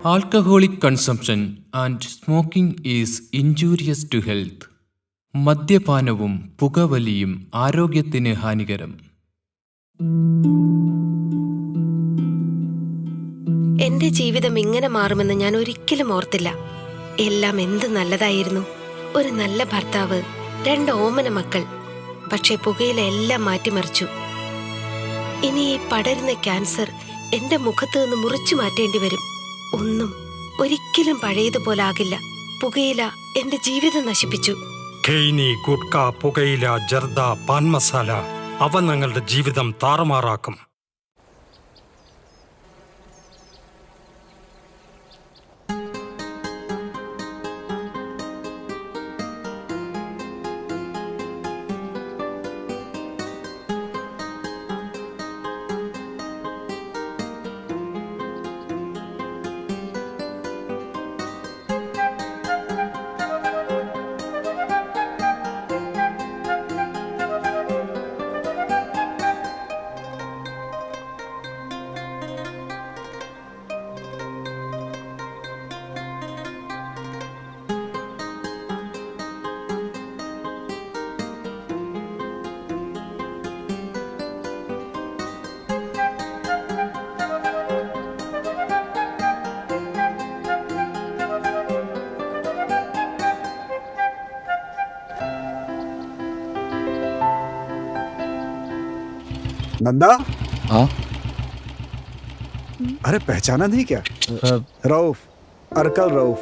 Alcoholic consumption and smoking is injurious to health. മദ്യപാനവും പുകവലിയും ആരോഗ്യത്തിന് ഹാനികരം. എന്റെ ജീവിതം ഇങ്ങനെ മാറുമെന്ന് ഞാൻ ഒരിക്കലും ഓർത്തില്ല. എല്ലാം എന്ത് നല്ലതായിരുന്നു. ഒരു നല്ല ഭർത്താവ്, 2 ഓമന മക്കൾ. പക്ഷെ പുകയില എല്ലാം മാറ്റിമറിച്ചു. ഇനി ഈ പടരുന്ന ക്യാൻസർ എന്റെ മുഖത്ത് നിന്ന് മുറിച്ചു മാറ്റേണ്ടി വരും. ഒന്നും ഒരിക്കലും പഴയതുപോലെ ആകില്ല. പുകയില എന്റെ ജീവിതം നശിപ്പിച്ചു. ഖെയ്നി, ഗുഡ്ക, പുകയില, ജർദ, പാൻ മസാല അവ ഞങ്ങളുടെ ജീവിതം താറുമാറാക്കും. नंदा? हाँ? अरे पहचाना नहीं क्या? रऊफ, अर्कल रऊफ।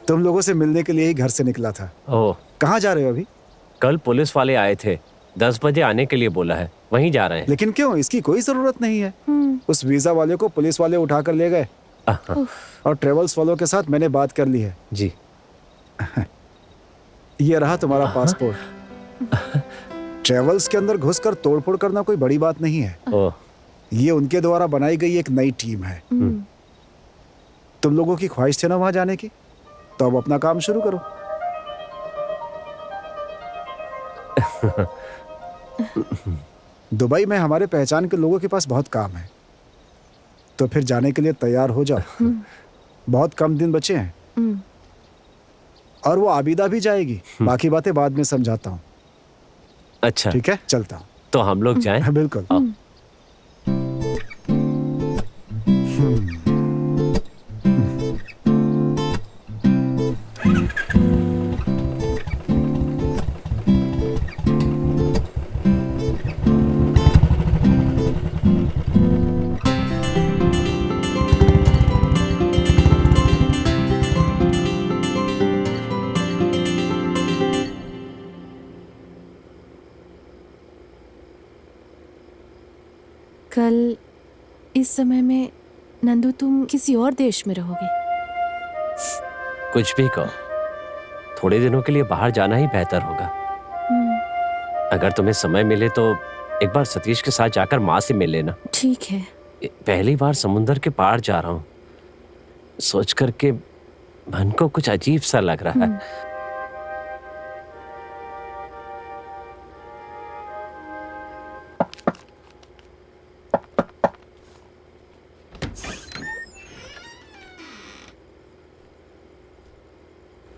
तुम लोगों से मिलने के लिए ही घर से निकला था। ओह, कहाँ जा रहे हो अभी? कल पुलिस वाले आए थे, 10 बजे आने के लिए बोला है, वहीं जा रहे हैं। लेकिन क्यों? इसकी कोई जरूरत नहीं है। उस वीजा वाले को पुलिस वाले उठा कर ले गए और ट्रेवल्स वालों के साथ मैंने बात कर ली है। जी। ये रहा तुम्हारा पासपोर्ट। ट्रेवल्स के अंदर घुसकर तोड़फोड़ करना कोई बड़ी बात नहीं है। ये उनके द्वारा बनाई गई एक नई टीम है। तुम लोगों की ख्वाहिश थी ना वहां जाने की, तो अब अपना काम शुरू करो। दुबई में हमारे पहचान के लोगों के पास बहुत काम है, तो फिर जाने के लिए तैयार हो जाओ। बहुत कम दिन बचे हैं और वो आबिदा भी जाएगी। बाकी बातें बाद में समझाता हूँ। अच्छा, ठीक है, चलता हूँ। तो हम लोग जाएं? बिल्कुल। कल इस समय में नंदू तुम किसी और देश में रहोगे? कुछ भी कहो, थोड़े दिनों के लिए बाहर जाना ही बेहतर होगा। अगर तुम्हें समय मिले तो एक बार सतीश के साथ जाकर माँ से मिल लेना। ठीक है। पहली बार समुंदर के पार जा रहा हूँ, सोच करके मन को कुछ अजीब सा लग रहा है।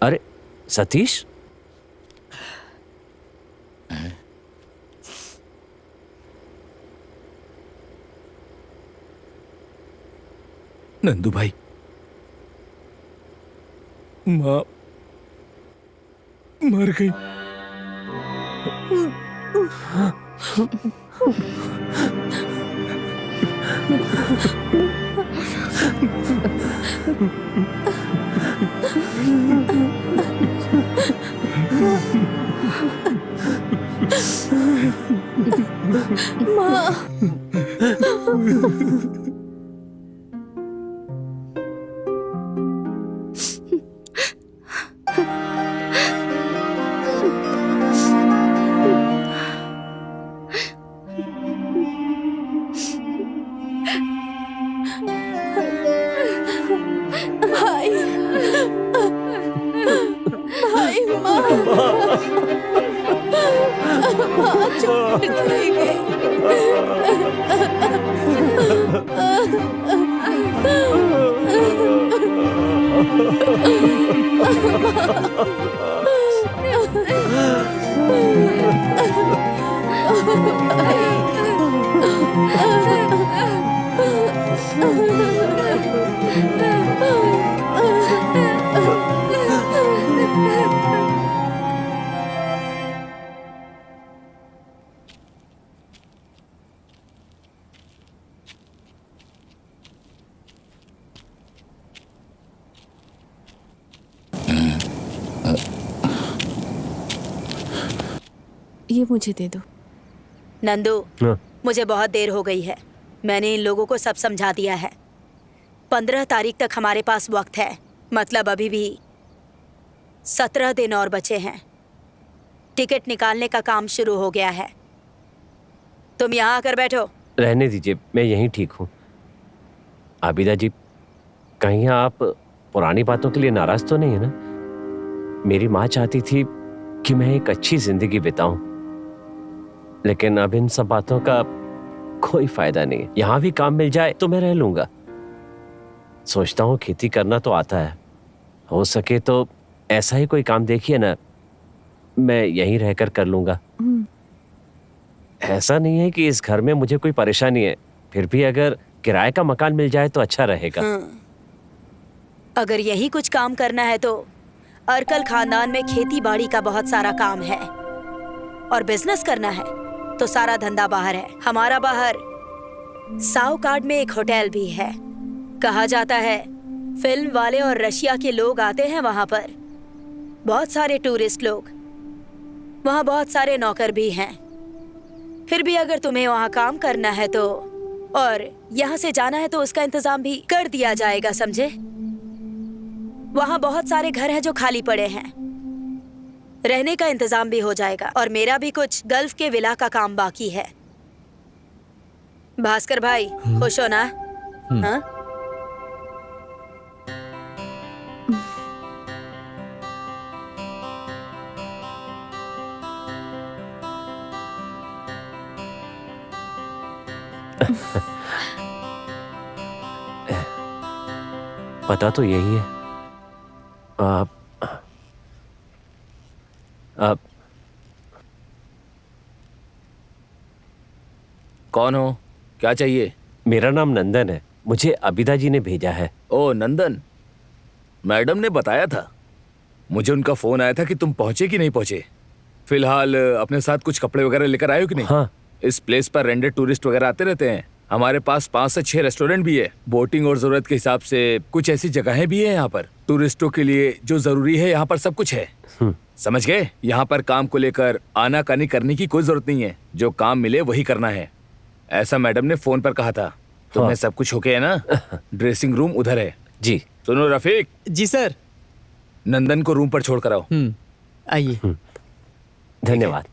अरे सतीश, नंदू भाई, माँ मर गई। भाई भाई माँ माँ चोट लग ये मुझे दे दो। नंदू, हाँ। मुझे बहुत देर हो गई है। मैंने इन लोगों को सब समझा दिया है। 15 तारीख तक हमारे पास वक्त है, मतलब अभी भी 17 दिन और बचे हैं। टिकट निकालने का काम शुरू हो गया है। तुम यहाँ आकर बैठो। रहने दीजिए, मैं यहीं ठीक हूँ। आबिदा जी, कहीं आप पुरानी बातों के लिए नाराज तो नहीं है ना? मेरी माँ चाहती थी कि मैं एक अच्छी जिंदगी बिताऊं, लेकिन अब इन सब बातों का कोई फायदा नहीं है। यहां भी काम मिल जाए तो मैं रह लूंगा। सोचता हूँ खेती करना तो आता है, हो सके तो ऐसा ही कोई काम देखिए ना, मैं यहीं रहकर कर लूंगा। ऐसा नहीं है कि इस घर में मुझे कोई परेशानी है, फिर भी अगर किराए का मकान मिल जाए तो अच्छा रहेगा। अगर यही कुछ काम करना है तो अर्कल खानदान में खेती बाड़ी का बहुत सारा काम है, और बिजनेस करना है तो सारा धंधा बाहर है। हमारा बाहर साउकार्ड में एक होटल भी है। कहा जाता है फिल्म वाले और रशिया के लोग आते हैं वहां पर, बहुत सारे टूरिस्ट लोग। वहां बहुत सारे नौकर भी हैं। फिर भी अगर तुम्हें वहां काम करना है तो, और यहाँ से जाना है तो उसका इंतजाम भी कर दिया जाएगा, समझे? वहां बहुत सारे घर हैं जो खाली पड़े हैं, रहने का इंतजाम भी हो जाएगा। और मेरा भी कुछ गल्फ के विला का काम बाकी है। भास्कर भाई, खुश हो ना? हाँ? पता तो यही है। आप कौन हो? क्या चाहिए? मेरा नाम नंदन है, मुझे अबिदा जी ने भेजा है। ओ नंदन, मैडम ने बताया था। मुझे उनका फोन आया था कि तुम पहुंचे कि नहीं पहुंचे। फिलहाल अपने साथ कुछ कपड़े वगैरह लेकर आए हो कि नहीं? हाँ। इस प्लेस पर रेंडेड टूरिस्ट वगैरह आते रहते हैं। हमारे पास 5 से 6 रेस्टोरेंट भी है। बोटिंग और जरूरत के हिसाब से कुछ ऐसी जगहें भी है यहाँ पर। टूरिस्टों के लिए जो जरूरी है यहाँ पर सब कुछ है। समझ गए? यहाँ पर काम को लेकर आनाकानी करने की कोई जरूरत नहीं है। जो काम मिले वही करना है, ऐसा मैडम ने फोन पर कहा था। तुम्हें हाँ। सब कुछ ओके है ना? ड्रेसिंग रूम उधर है। जी। सुनो रफीक। जी सर। नंदन को रूम पर छोड़ कर आओ। आइए। धन्यवाद।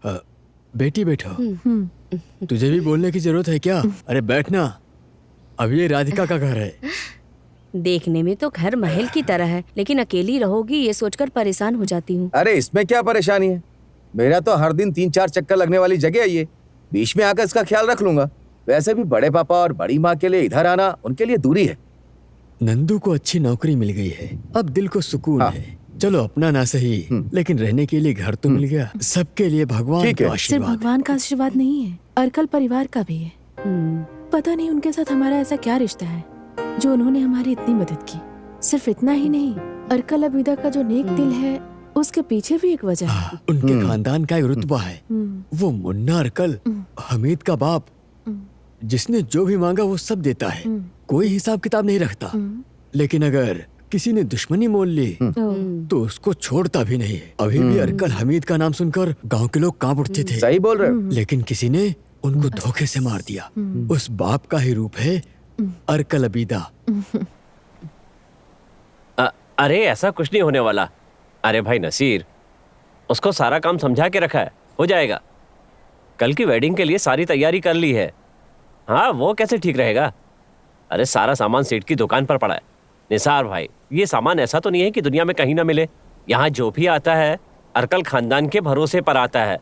बेटी बैठो। तुझे भी बोलने की जरूरत है क्या? अरे बैठना, अब ये राधिका का घर है। देखने में तो घर महल की तरह है, लेकिन अकेली रहोगी ये सोचकर परेशान हो जाती हूँ। अरे इसमें क्या परेशानी है, मेरा तो हर दिन 3-4 चक्कर लगने वाली जगह है ये, बीच में आकर इसका ख्याल रख लूंगा। वैसे भी बड़े पापा और बड़ी माँ के लिए इधर आना उनके लिए दूरी है। नंदू को अच्छी नौकरी मिल गई है, अब दिल को सुकून है। चलो अपना ना सही, लेकिन रहने के लिए घर तो मिल गया। सबके लिए भगवान का सिर्फ आशीर्वाद। भगवान का आशीर्वाद नहीं है, अर्कल परिवार का भी है। पता नहीं उनके साथ हमारा ऐसा क्या रिश्ता है जो उन्होंने हमारी इतनी मदद की। सिर्फ इतना ही नहीं, अर्कल अबीदा का जो नेक दिल है उसके पीछे भी एक वजह है। उनके खानदान का एक रुतबा है। वो मुन्ना अर्कल, हमीद का बाप, जिसने जो भी मांगा वो सब देता है, कोई हिसाब किताब नहीं रखता। लेकिन अगर किसी ने दुश्मनी मोल ली तो उसको छोड़ता भी नहीं है। अभी भी अर्कल हमीद का नाम सुनकर गांव के लोग कांप उठते थे। सही बोल रहे हो। लेकिन किसी ने उनको धोखे से मार दिया। उस बाप का ही रूप है अर्कल अबीदा। अरे ऐसा कुछ नहीं होने वाला। अरे भाई नसीर, उसको सारा काम समझा के रखा है, हो जाएगा। कल की वेडिंग के लिए सारी तैयारी कर ली है। हाँ, वो कैसे ठीक रहेगा? अरे सारा सामान सेठ की दुकान पर पड़ा है। निसार भाई, ये सामान ऐसा तो नहीं है कि दुनिया में कहीं ना मिले। यहाँ जो भी आता है अर्कल खानदान के भरोसे पर आता है,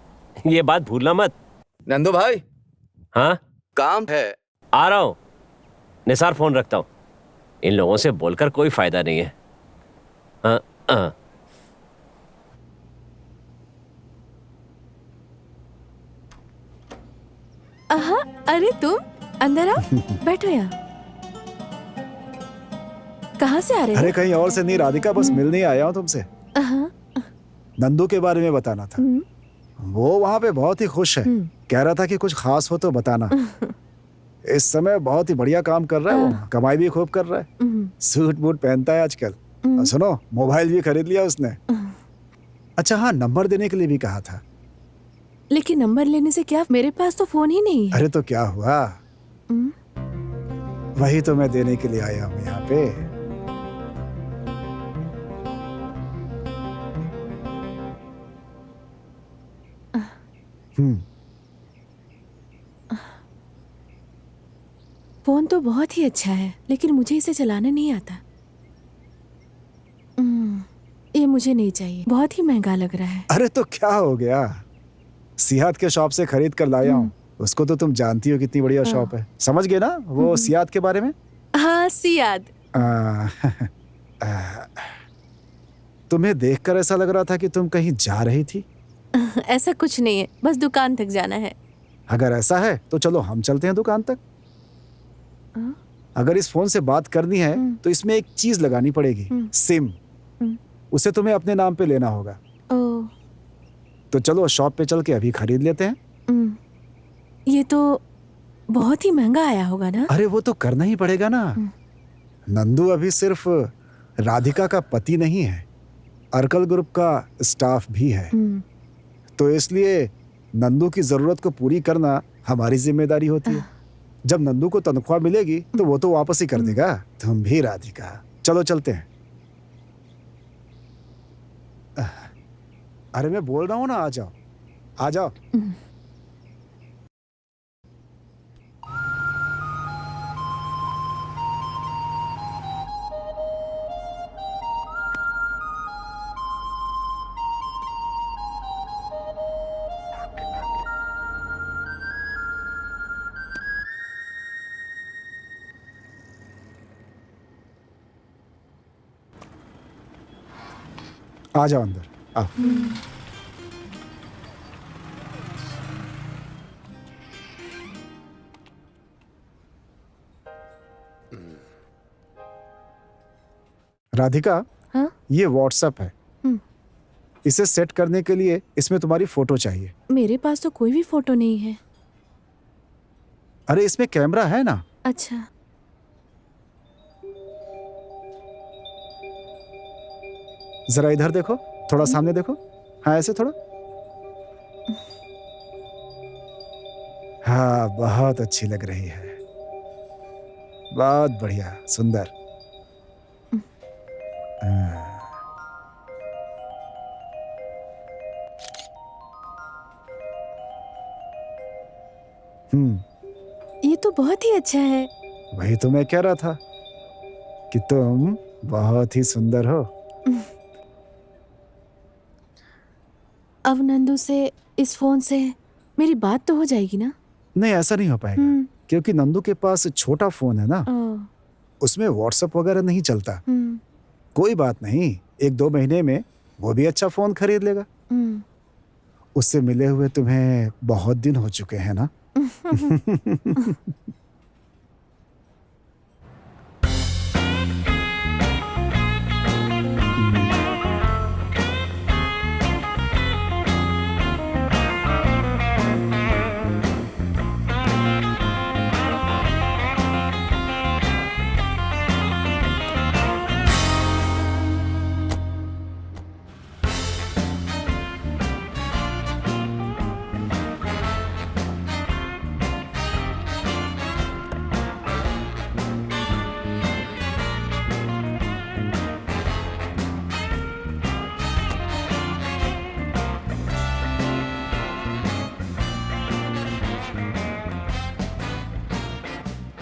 ये बात भूलना मत। नंदू भाई। हाँ काम है, आ रहा हूँ। निसार फोन रखता हूँ, इन लोगों से बोलकर कोई फायदा नहीं है। अरे तुम अंदर आओ, बैठो यहाँ। कहाँ से आ रहे हो? अरे कहीं और से नहीं राधिका, बस मिलने ही आया हूँ तुमसे। नंदू के बारे में बताना था। वो वहाँ पे बहुत ही खुश है, कह रहा था कि कुछ खास हो तो बताना। इस समय बहुत ही बढ़िया काम कर रहा है वो, कमाई भी खूब कर रहा है, सूट बूट पहनता है आजकल। और सुनो, मोबाइल भी खरीद लिया उसने। अच्छा हाँ, नंबर देने के लिए भी कहा था। लेकिन नंबर लेने से क्या, मेरे पास तो फोन ही नहीं है। अरे तो क्या हुआ, वही तो मैं देने के लिए आया हूँ यहाँ पे। फोन तो बहुत ही अच्छा है, लेकिन मुझे इसे चलाना नहीं आता। ये मुझे नहीं चाहिए, बहुत ही महंगा लग रहा है। अरे तो क्या हो गया, सियाद के शॉप से खरीद कर लाया हूँ। उसको तो तुम जानती हो कितनी बढ़िया शॉप है। समझ गए ना वो सियाद के बारे में? हाँ सियाद। तुम्हें देखकर ऐसा लग रहा था कि तुम कहीं जा रही थी। ऐसा कुछ नहीं है, बस दुकान तक जाना है। अगर ऐसा है तो चलो हम चलते हैं दुकान तक। अगर इस फोन से बात करनी है तो इसमें एक चीज लगानी पड़ेगी, सिम। उसे तुम्हें अपने नाम पे लेना होगा। तो चलो शॉप पे चल के अभी खरीद लेते हैं। ये तो बहुत ही महंगा आया होगा ना? अरे वो तो करना ही पड़ेगा ना। नंदू अभी सिर्फ राधिका का पति नहीं है, अर्कल ग्रुप का स्टाफ भी है। तो इसलिए नंदू की जरूरत को पूरी करना हमारी जिम्मेदारी होती है। जब नंदू को तनख्वाह मिलेगी तो वो तो वापस ही कर देगा। तुम भी राधिका, चलो चलते हैं। अरे मैं बोल रहा हूँ ना, आ जाओ आ जाओ। आ जाओ अंदर, आओ। राधिका, हाँ? ये व्हाट्सएप है। इसे सेट करने के लिए इसमें तुम्हारी फोटो चाहिए। मेरे पास तो कोई भी फोटो नहीं है। अरे इसमें कैमरा है ना। अच्छा, जरा इधर देखो, थोड़ा सामने देखो। हाँ ऐसे थोड़ा। हाँ बहुत अच्छी लग रही है, बहुत बढ़िया, सुंदर। ये तो बहुत ही अच्छा है। वही तो मैं कह रहा था कि तुम बहुत ही सुंदर हो। अब नंदू से इस फोन से मेरी बात तो हो जाएगी ना? नहीं, ऐसा नहीं हो पाएगा क्योंकि नंदू के पास छोटा फोन है ना, उसमें व्हाट्सएप वगैरह नहीं चलता। कोई बात नहीं, 1-2 महीने में वो भी अच्छा फोन खरीद लेगा। उससे मिले हुए तुम्हें बहुत दिन हो चुके हैं ना?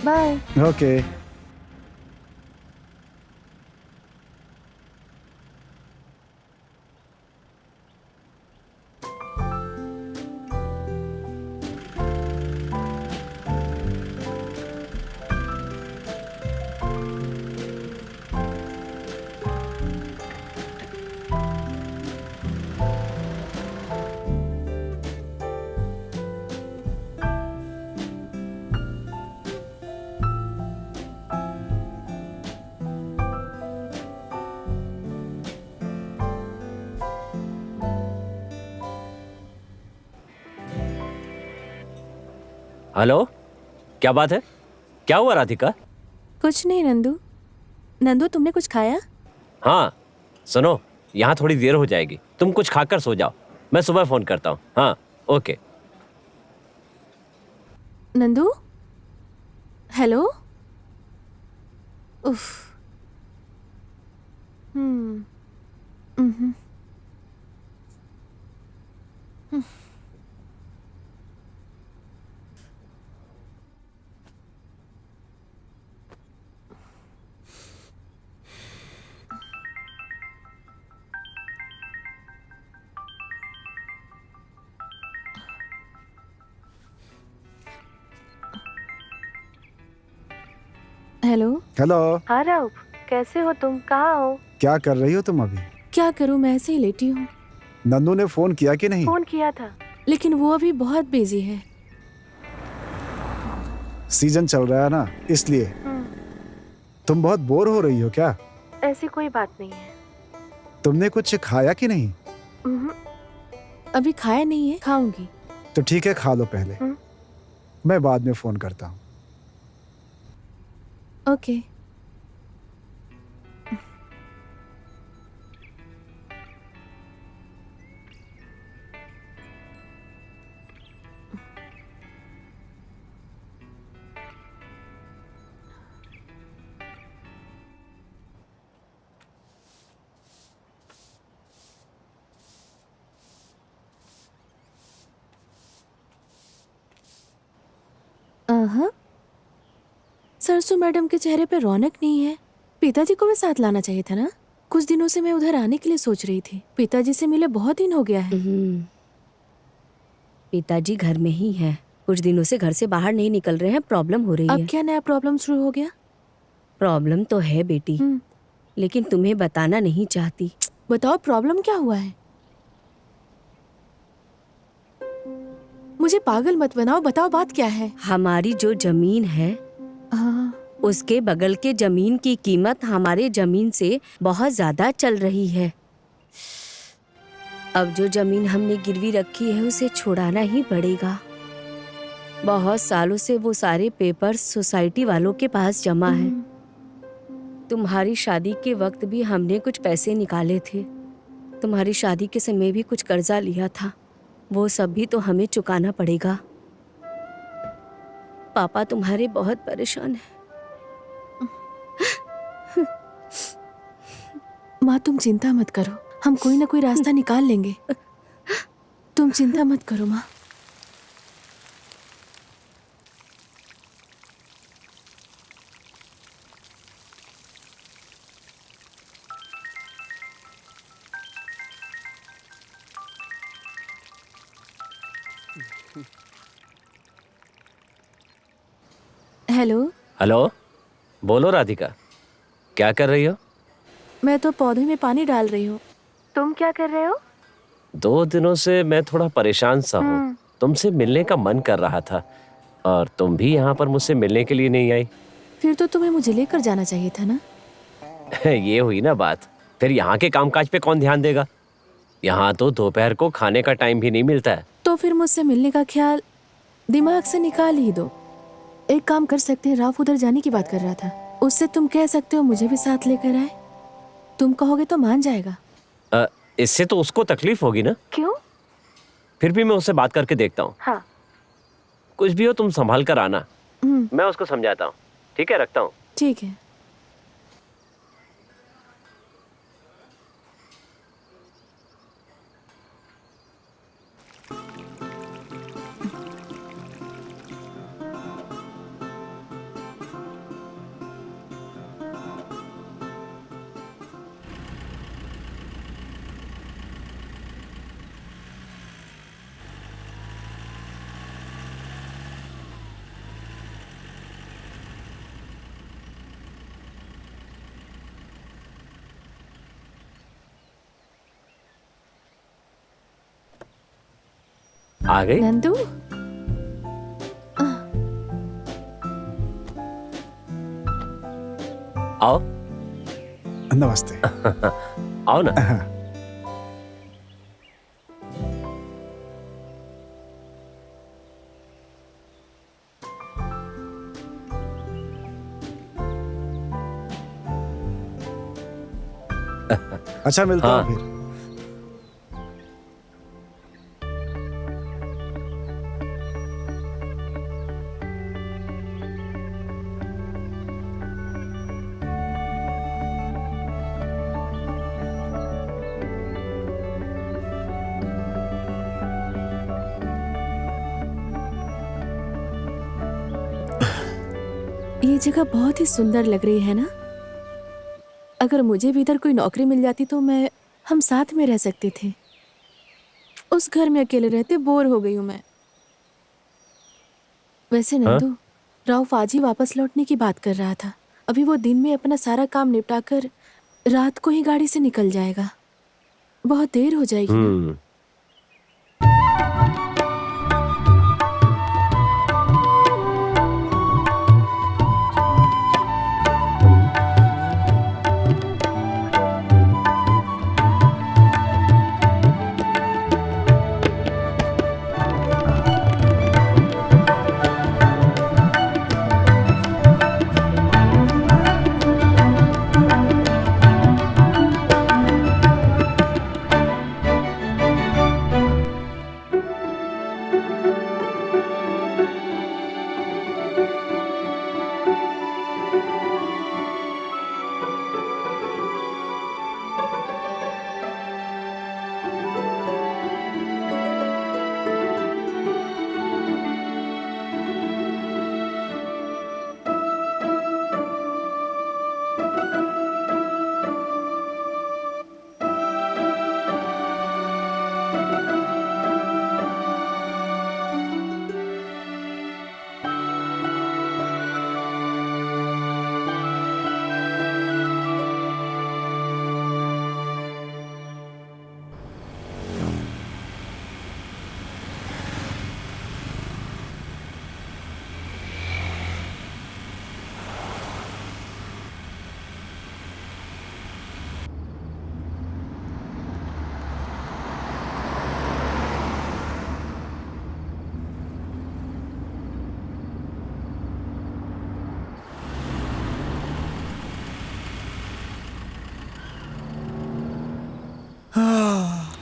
बाय। ओके। हेलो, क्या बात है? क्या हुआ राधिका? कुछ नहीं नंदू। नंदू तुमने कुछ खाया? हाँ सुनो, यहाँ थोड़ी देर हो जाएगी, तुम कुछ खाकर सो जाओ, मैं सुबह फोन करता हूँ। हाँ ओके। नंदू, हेलो। उफ। हम्म। हेलो। हेलो। हाँ राउफ, कैसे हो तुम? कहाँ हो? क्या कर रही हो तुम अभी? क्या करूँ, मैं ऐसे ही लेटी हूँ। नंदू ने फोन किया कि नहीं? फोन किया था, लेकिन वो अभी बहुत बिजी है। सीजन चल रहा है ना, इसलिए। तुम बहुत बोर हो रही हो क्या? ऐसी कोई बात नहीं है। तुमने कुछ खाया कि नहीं? अभी खाया नहीं है, खाऊंगी। तो ठीक है, खा लो पहले। मैं बाद में फोन करता हूँ। ओके। सरसू मैडम के चेहरे पे रौनक नहीं है। पिताजी को भी साथ लाना चाहिए था ना। कुछ दिनों से मैं उधर आने के लिए सोच रही थी। पिताजी से मिले बहुत दिन हो गया है। पिताजी घर में ही है, कुछ दिनों से घर से बाहर नहीं निकल रहे हैं, प्रॉब्लम हो रही है। अब क्या नया प्रॉब्लम शुरू हो गया? प्रॉब्लम तो है बेटी, लेकिन तुम्हें बताना नहीं चाहती। बताओ प्रॉब्लम क्या हुआ है? मुझे पागल मत बनाओ, बताओ बात क्या है? हमारी जो जमीन है, उसके बगल के जमीन की कीमत हमारे जमीन से बहुत ज्यादा चल रही है। अब जो जमीन हमने गिरवी रखी है उसे छुड़ाना ही पड़ेगा। बहुत सालों से वो सारे पेपर्स सोसाइटी वालों के पास जमा है। तुम्हारी शादी के वक्त भी हमने कुछ पैसे निकाले थे। तुम्हारी शादी के समय भी कुछ कर्जा लिया था, वो सब भी तो हमें चुकाना पड़ेगा। पापा तुम्हारे बहुत परेशान हैं। माँ तुम चिंता मत करो, हम कोई ना कोई रास्ता निकाल लेंगे। तुम चिंता मत करो माँ। हेलो। हेलो, बोलो राधिका, क्या कर रही हो? मैं तो पौधे में पानी डाल रही हूँ। तुम क्या कर रहे हो? 2 दिनों से मैं थोड़ा परेशान सा हूँ। तुमसे मिलने का मन कर रहा था और तुम भी यहाँ पर मुझसे मिलने के लिए नहीं आई। फिर तो तुम्हें मुझे लेकर जाना चाहिए था ना। ये हुई ना बात। फिर यहाँ के कामकाज पे कौन ध्यान देगा? यहाँ तो दोपहर को खाने का टाइम भी नहीं मिलता है। तो फिर मुझसे मिलने का ख्याल दिमाग से निकाल ही दो। एक काम कर सकते हैं, राव उधर जाने की बात कर रहा था, उससे तुम कह सकते हो मुझे भी साथ लेकर आए। तुम कहोगे तो मान जाएगा। इससे तो उसको तकलीफ होगी ना। क्यों? फिर भी मैं उससे बात करके देखता हूँ। हाँ। कुछ भी हो तुम संभाल कर आना, मैं उसको समझाता हूँ। ठीक है, रखता हूँ। ठीक है। आ गई नंदू। आओ। नमस्ते। आओ ना। अच्छा, मिलता हाँ। हूँ फिर। ये जगह बहुत ही सुंदर लग रही है ना। अगर मुझे भी इधर कोई नौकरी मिल जाती तो हम साथ में रह सकते थे। उस घर में अकेले रहते बोर हो गई हूँ मैं। वैसे नंदू, राउफ आज ही वापस लौटने की बात कर रहा था। अभी वो दिन में अपना सारा काम निपटाकर रात को ही गाड़ी से निकल जाएगा। बहुत देर हो जाएगी ना।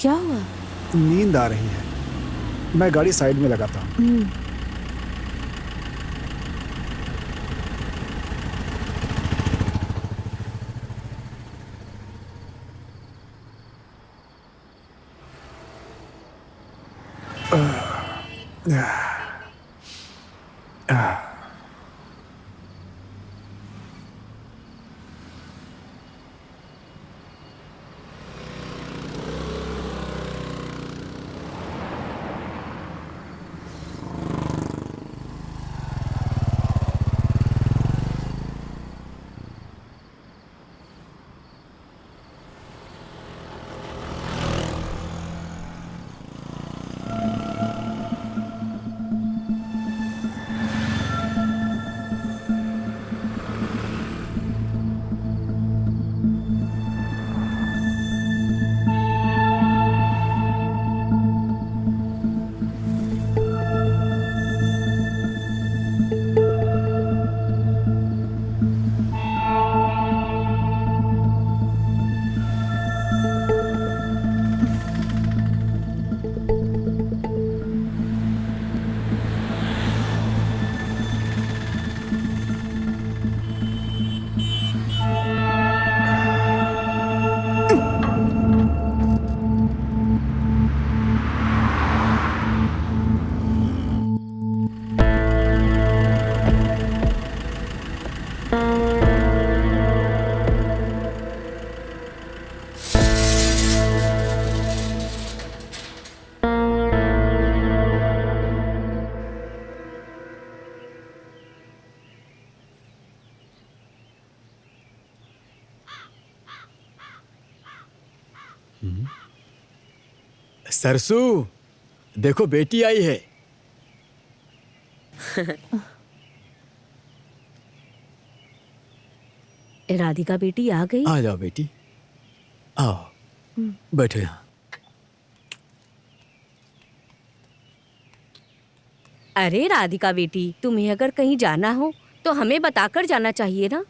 क्या हुआ? नींद आ रही है, मैं गाड़ी साइड में लगाता हूँ। सरसू, देखो बेटी आई है। राधिका बेटी आ गई। आ जाओ बेटी, आओ बैठो यहाँ। अरे राधिका बेटी, तुम्हें अगर कहीं जाना हो तो हमें बताकर जाना चाहिए ना।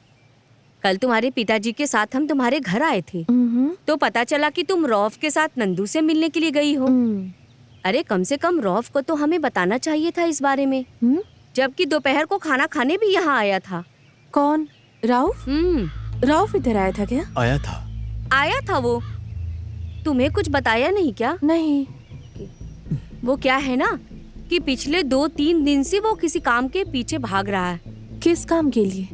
कल तुम्हारे पिताजी के साथ हम तुम्हारे घर आए थे तो पता चला कि तुम रौफ के साथ नंदू से मिलने के लिए गई हो। अरे कम से कम रौफ को तो हमें बताना चाहिए था इस बारे में। जबकि दोपहर को खाना खाने भी यहाँ आया था। कौन? राउफ? राउफ इधर आया था क्या? आया था वो। तुम्हें कुछ बताया नहीं क्या? नहीं। वो क्या है ना कि पिछले 2-3 दिन से वो किसी काम के पीछे भाग रहा है। किस काम के लिए?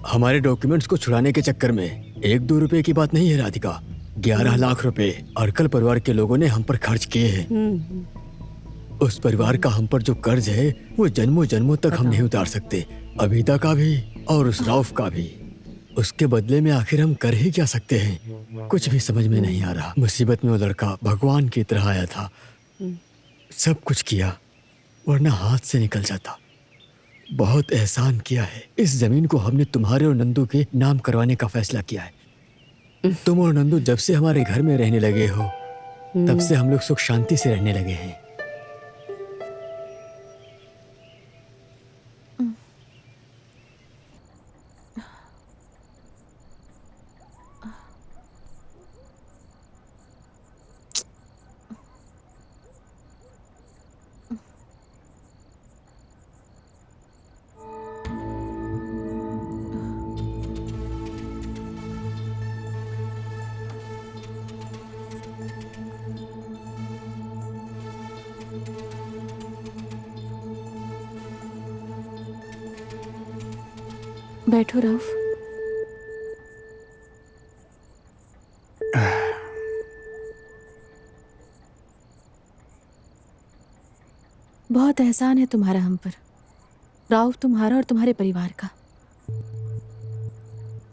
हमारे डॉक्यूमेंट्स को छुड़ाने के चक्कर में 1-2 रुपए की बात नहीं है राधिका, 11 लाख रुपए अर्कल परिवार के लोगों ने हम पर खर्च किए हैं। उस परिवार का हम पर जो कर्ज है वो जन्मों जन्मों तक हम नहीं उतार सकते, अबीदा का भी और उस रौफ का भी। उसके बदले में आखिर हम कर ही क्या सकते हैं, कुछ भी समझ में नहीं आ रहा। मुसीबत में वो लड़का भगवान की तरह आया था, सब कुछ किया वरना हाथ से निकल जाता। बहुत एहसान किया है। इस जमीन को हमने तुम्हारे और नंदू के नाम करवाने का फैसला किया है। तुम और नंदू जब से हमारे घर में रहने लगे हो तब से हम लोग सुख शांति से रहने लगे हैं। बैठो राउफ। बहुत एहसान है तुम्हारा हम पर राउफ, तुम्हारा और तुम्हारे परिवार का।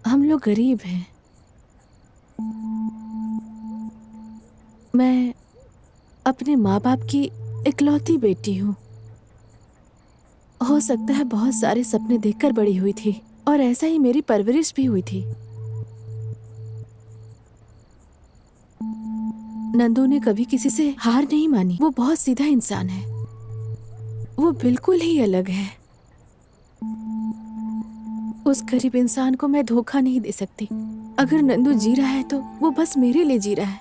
हम लोग गरीब हैं। मैं अपने माँ बाप की इकलौती बेटी हूँ। हो सकता है बहुत सारे सपने देखकर बड़ी हुई थी और ऐसा ही मेरी परवरिश भी हुई थी। नंदू ने कभी किसी से हार नहीं मानी। वो बहुत सीधा इंसान है, वो बिल्कुल ही अलग है। उस गरीब इंसान को मैं धोखा नहीं दे सकती। अगर नंदू जी रहा है तो वो बस मेरे लिए जी रहा है,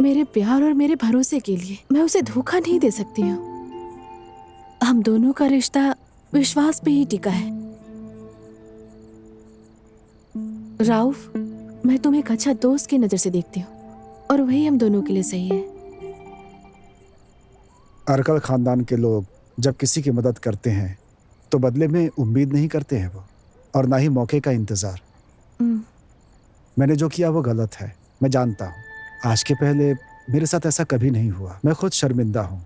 मेरे प्यार और मेरे भरोसे के लिए। मैं उसे धोखा नहीं दे सकती हूँ। हम दोनों का रिश्ता विश्वास पे ही टिका है। राउफ, मैं तुम्हें एक अच्छा दोस्त की नजर से देखती हूँ और वही हम दोनों के लिए सही है। अर्कल खानदान के लोग जब किसी की मदद करते हैं तो बदले में उम्मीद नहीं करते हैं वो, और ना ही मौके का इंतजार। मैंने जो किया वो गलत है, मैं जानता हूँ। आज के पहले मेरे साथ ऐसा कभी नहीं हुआ। मैं खुद शर्मिंदा हूँ।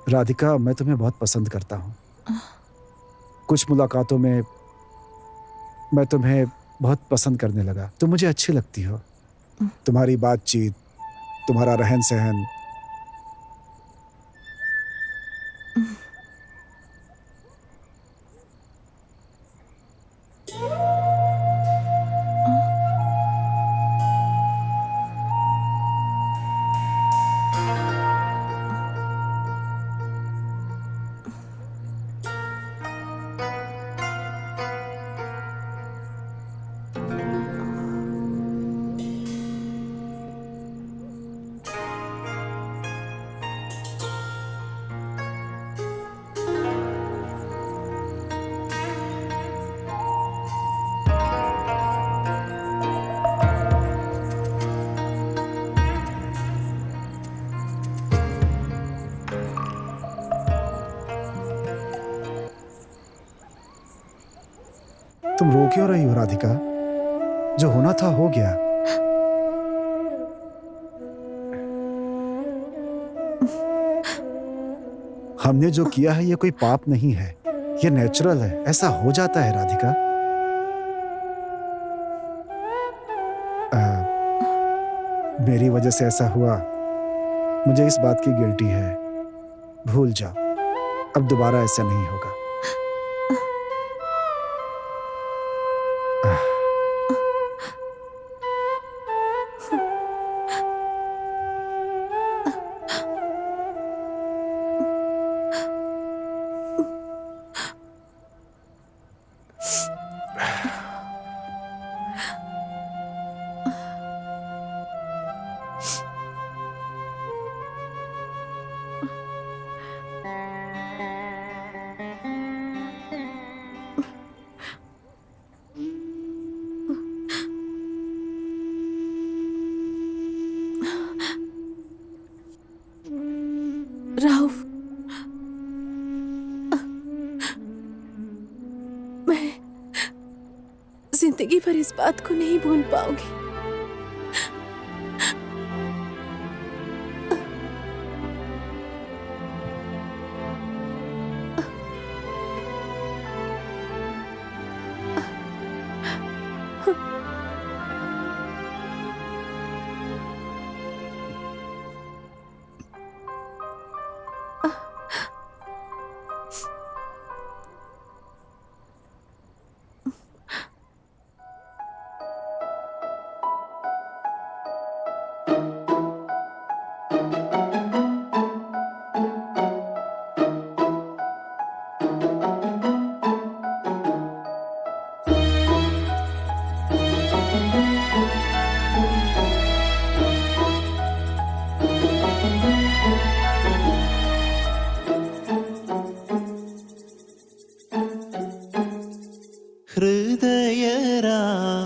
राधिका, मैं तुम्हें बहुत पसंद करता हूँ। कुछ मुलाकातों में मैं तुम्हें बहुत पसंद करने लगा। तुम मुझे अच्छी लगती हो। तुम्हारी बातचीत, तुम्हारा रहन सहन। तुम रो क्यों रही हो राधिका? जो होना था हो गया। हमने जो किया है ये कोई पाप नहीं है, ये नेचुरल है, ऐसा हो जाता है राधिका। मेरी वजह से ऐसा हुआ, मुझे इस बात की गिल्टी है। भूल जाओ, अब दोबारा ऐसा नहीं होगा। राउफ, मैं जिंदगी भर इस बात को नहीं भूल पाऊंगी।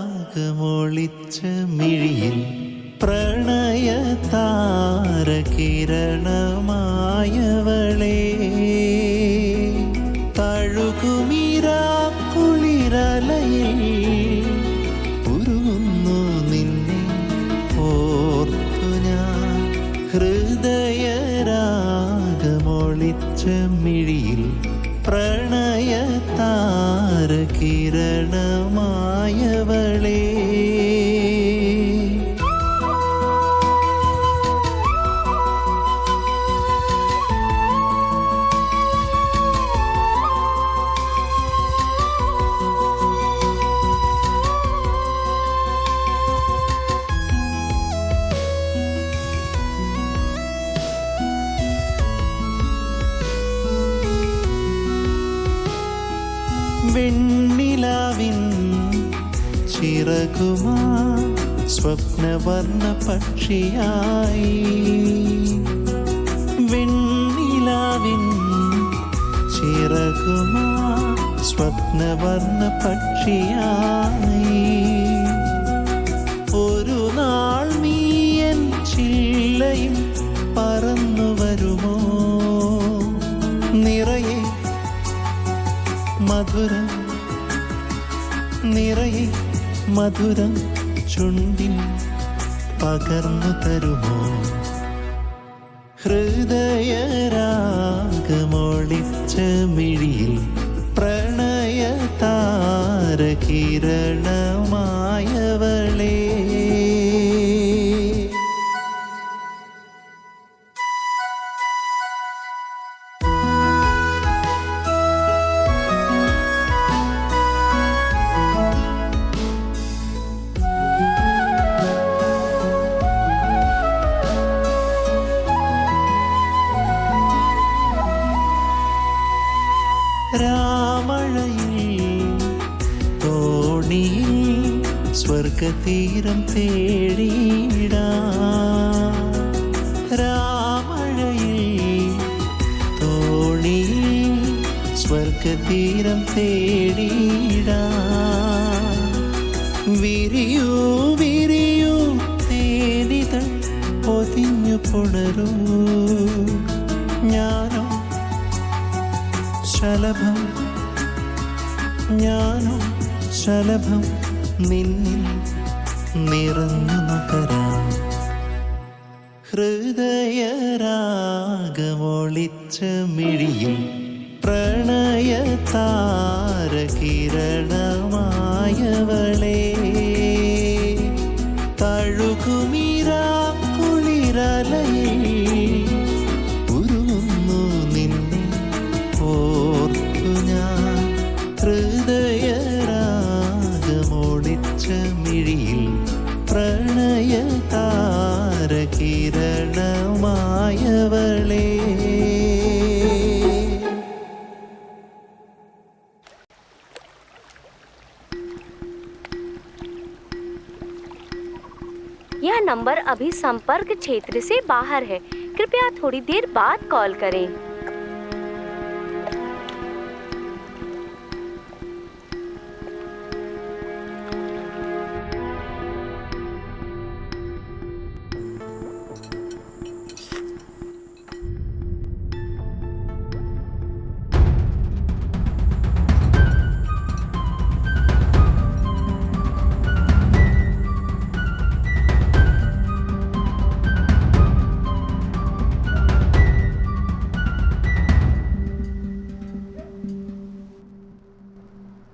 ഹൃദയരാഗമൊളിച്ച മിഴിയിൽ പ്രണയതാരകിരണമായവളെ തഴുകുമിരാക്കുളിരലയിൽ ഉരുകുന്നു നിന്നെ ഓർത്തു ഞാൻ. ഹൃദയരാഗമൊളിച്ച മിഴിയിൽ പ്രണയതാരകിരണമായവളെ വെണ്ണിലാവിൻ ചിറകുമാ സ്വപ്നവർണ്ണ പക്ഷിയായി. വെണ്ണിലാവിൻ ചിറകുമാ സ്വപ്നവർണ്ണ പക്ഷിയായി. ഒരു നാൾ നീയൻ ചില്ലയിൽ പറന്നു വരുമോ? നിറയെ മധുരം, നിറയെ മധുരം ചുണ്ടിൽ പകർന്നു തരുമോ? ഹൃദയരാഗമൊളിച്ച മിഴിയിൽ പ്രണയതാരകിരണമായവളെ രാമഴയിൽ തോണിയിൽ സ്വർഗതീരം തേടിയിടാം. രാമഴയിൽ തോണിയിൽ സ്വർഗതീരം തേടിയിടാം. വിരിയൂ വിരിയൂ തേനിതൾ പൊതിഞ്ഞു പുണരൂ. ഞാനോ ശലഭം, ഞാനോ ശലഭം നിന്നിൽ നിറഞ്ഞു നുകരാം. ഹൃദയരാഗമൊളിച്ച മിഴിയിൽ പ്രണയതാരകിരണമായവളെ തഴുകുമിരാ नंबर अभी संपर्क क्षेत्र से बाहर है। कृपया थोड़ी देर बाद कॉल करें।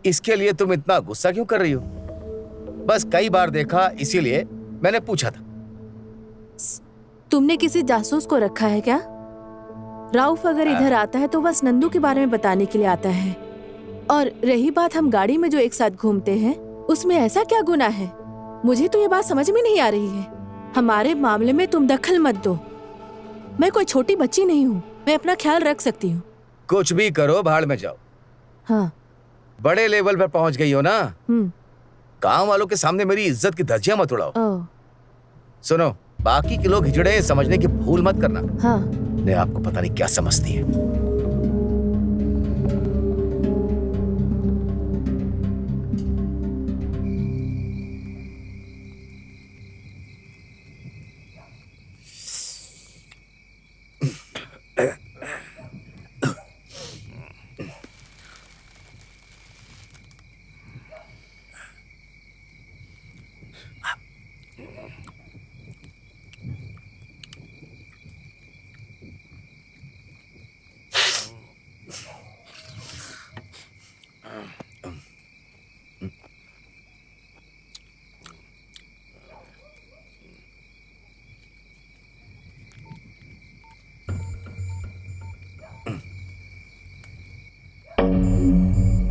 इसके लिए तुम इतना गुस्सा क्यों कर रही हो? बस कई बार देखा इसीलिए मैंने पूछा था। तुमने किसी जासूस को रखा है क्या? राउफ अगर इधर आता है तो बस नंदू के बारे में बताने के लिए आता है। और रही बात हम गाड़ी में जो एक साथ घूमते हैं, उसमें ऐसा क्या गुनाह है? मुझे तो ये बात समझ में नहीं आ रही है। हमारे मामले में तुम दखल मत दो। मैं कोई छोटी बच्ची नहीं हूँ, मैं अपना ख्याल रख सकती हूँ। कुछ भी करो, भाड़ में जाओ। हाँ, बड़े लेवल पर पहुंच गई हो ना। गांव वालों के सामने मेरी इज्जत की धज्जियां मत उड़ाओ। सुनो, बाकी के लोग हिजड़े समझने की भूल मत करना। हाँ। ने आपको पता नहीं क्या समझती है।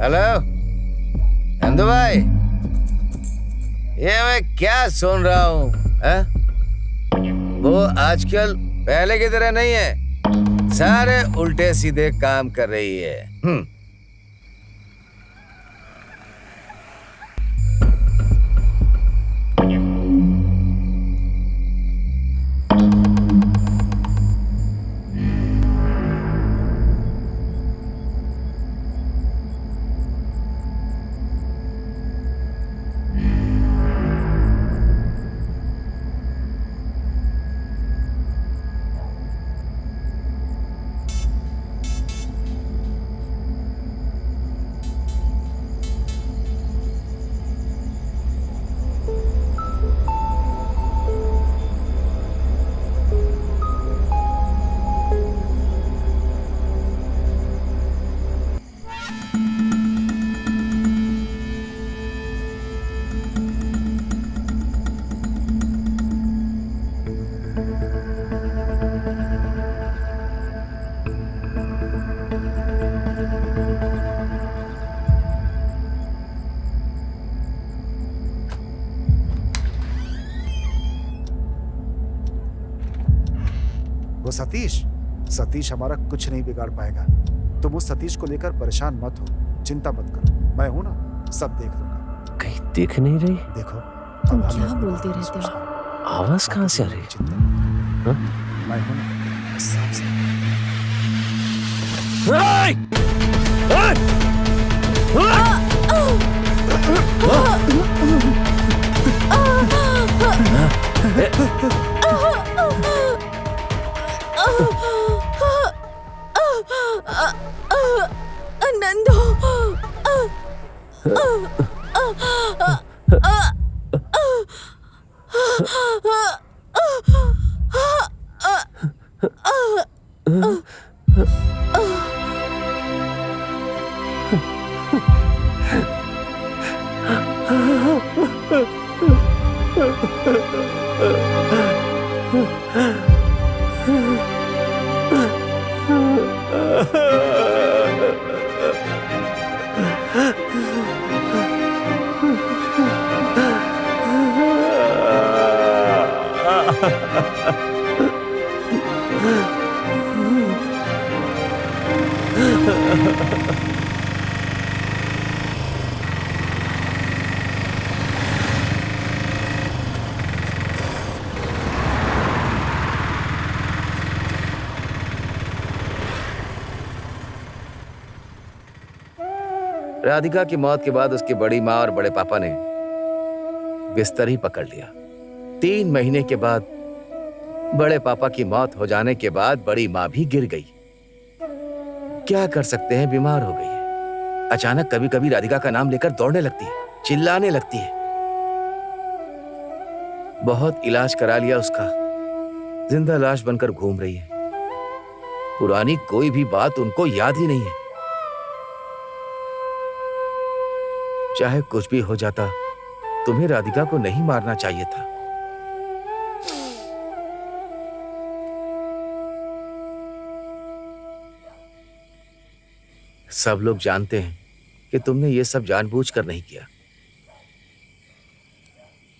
हेलो नंदू भाई, ये मैं क्या सुन रहा हूँ? वो आजकल पहले की तरह नहीं है, सारे उल्टे सीधे काम कर रही है। सतीश हमारा कुछ नहीं बिगाड़ पाएगा। तुम उस सतीश को लेकर परेशान मत हो, चिंता मत करो, मैं हूं ना, सब देख लूंगा। कहीं दिख नहीं रही? देखो तुम क्या बोलते रहते हो? आवाज कहाँ से आ रही? चिंता मत करो, मैं हूं ना, सब सब। नंदू, राधिका की मौत के बाद उसकी बड़ी माँ और बड़े पापा ने बिस्तर ही पकड़ लिया। 3 महीने के बाद बड़े पापा की मौत हो जाने के बाद बड़ी माँ भी गिर गई। क्या कर सकते हैं, बीमार हो गई है। अचानक कभी कभी राधिका का नाम लेकर दौड़ने लगती है, चिल्लाने लगती है। बहुत इलाज करा लिया उसका, जिंदा लाश बनकर घूम रही है। पुरानी कोई भी बात उनको याद ही नहीं है। चाहे कुछ भी हो जाता, तुम्हें राधिका को नहीं मारना चाहिए था। सब लोग जानते हैं कि तुमने ये सब जानबूझकर नहीं किया।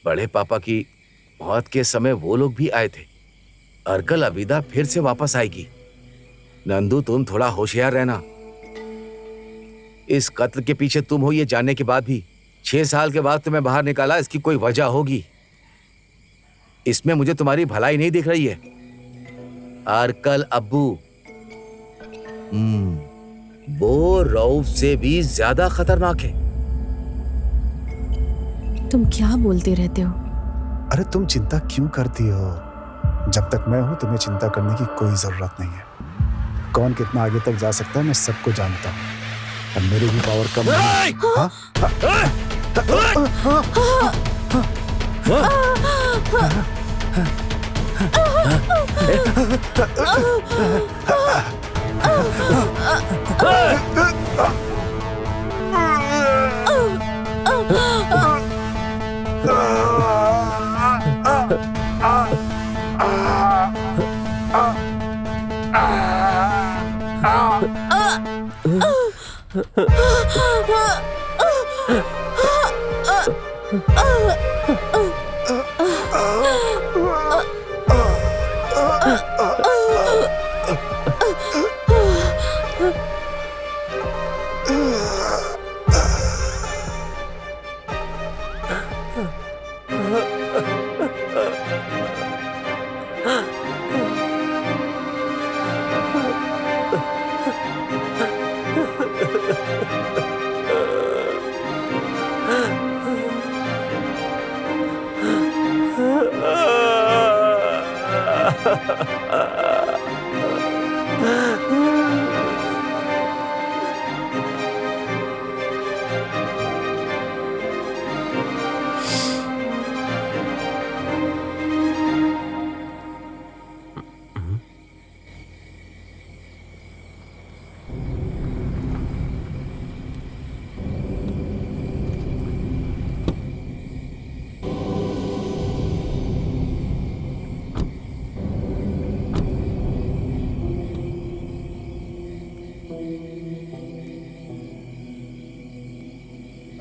बड़े पापा की मौत के समय वो लोग भी आए थे। अर्कल अबीदा फिर से वापस आएगी। नंदू, तुम थोड़ा होशियार रहना। इस कत्ल के पीछे तुम हो ये जानने के बाद भी 6 साल के बाद तुम्हें बाहर निकाला, इसकी कोई वजह होगी। इसमें मुझे तुम्हारी भलाई नहीं दिख रही है। अर्कल अब्बू वो रऊफ से भी ज्यादा खतरनाक है। तुम क्या बोलते रहते हो? अरे तुम चिंता क्यों करती हो? जब तक मैं हूं तुम्हें चिंता करने की कोई जरूरत नहीं है। कौन कितना आगे तक जा सकता है मैं सबको जानता हूं, और मेरी भी पावर कम नहीं।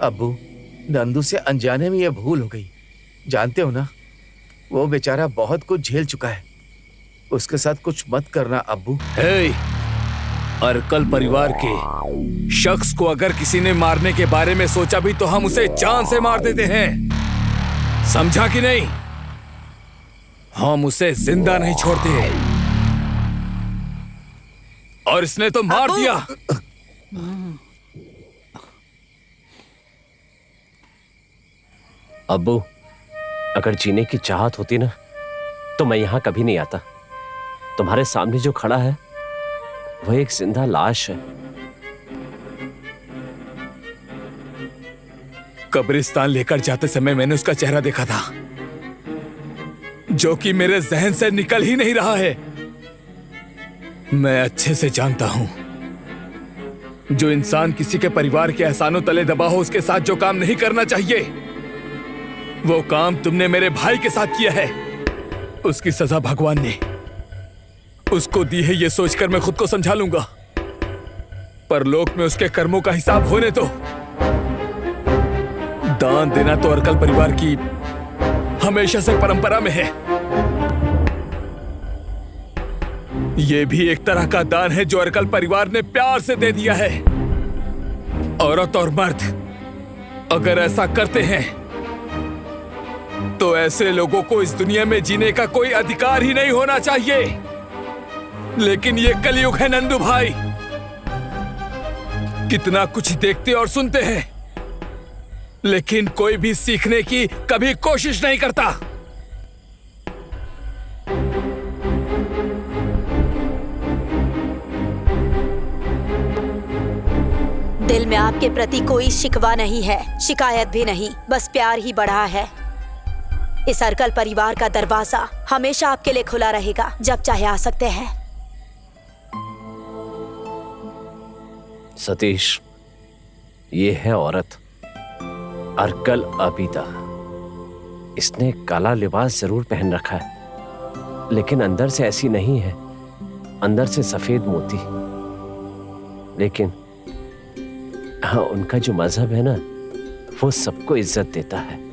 अब्बू, नंदू से अनजाने में ये भूल हो गई। जानते हो ना, वो बेचारा बहुत कुछ झेल चुका है। उसके साथ कुछ मत करना अब्बू। अर्कल परिवार के शख्स को अगर किसी ने मारने के बारे में सोचा भी तो हम उसे जान से मार देते हैं, समझा कि नहीं? हम उसे जिंदा नहीं छोड़ते। और इसने तो मार दिया। अब्बू, अगर जीने की चाहत होती ना तो मैं यहां कभी नहीं आता। तुम्हारे सामने जो खड़ा है वह एक जिंदा लाश है। कब्रिस्तान लेकर जाते समय मैंने उसका चेहरा देखा था, जो कि मेरे जहन से निकल ही नहीं रहा है। मैं अच्छे से जानता हूं, जो इंसान किसी के परिवार के एहसानों तले दबा हो, उसके साथ जो काम नहीं करना चाहिए, वो काम तुमने मेरे भाई के साथ किया है। उसकी सजा भगवान ने उसको दी है, ये सोचकर मैं खुद को समझा लूंगा। परलोक में उसके कर्मों का हिसाब होने दो। दान देना तो अर्कल परिवार की हमेशा से परंपरा में है। ये भी एक तरह का दान है जो अर्कल परिवार ने प्यार से दे दिया है। औरत और मर्द अगर ऐसा करते हैं तो ऐसे लोगों को इस दुनिया में जीने का कोई अधिकार ही नहीं होना चाहिए। लेकिन ये कलयुग है नंदू भाई। कितना कुछ देखते और सुनते हैं, लेकिन कोई भी सीखने की कभी कोशिश नहीं करता। दिल में आपके प्रति कोई शिकवा नहीं है, शिकायत भी नहीं, बस प्यार ही बढ़ा है। इस सर्कल परिवार का दरवाजा हमेशा आपके लिए खुला रहेगा, जब चाहे आ सकते हैं। सतीश, ये है औरत, अर्कल अबीदा। इसने काला लिबास जरूर पहन रखा है, लेकिन अंदर से ऐसी नहीं है, अंदर से सफेद मोती। लेकिन हाँ, उनका जो मजहब है ना, वो सबको इज्जत देता है।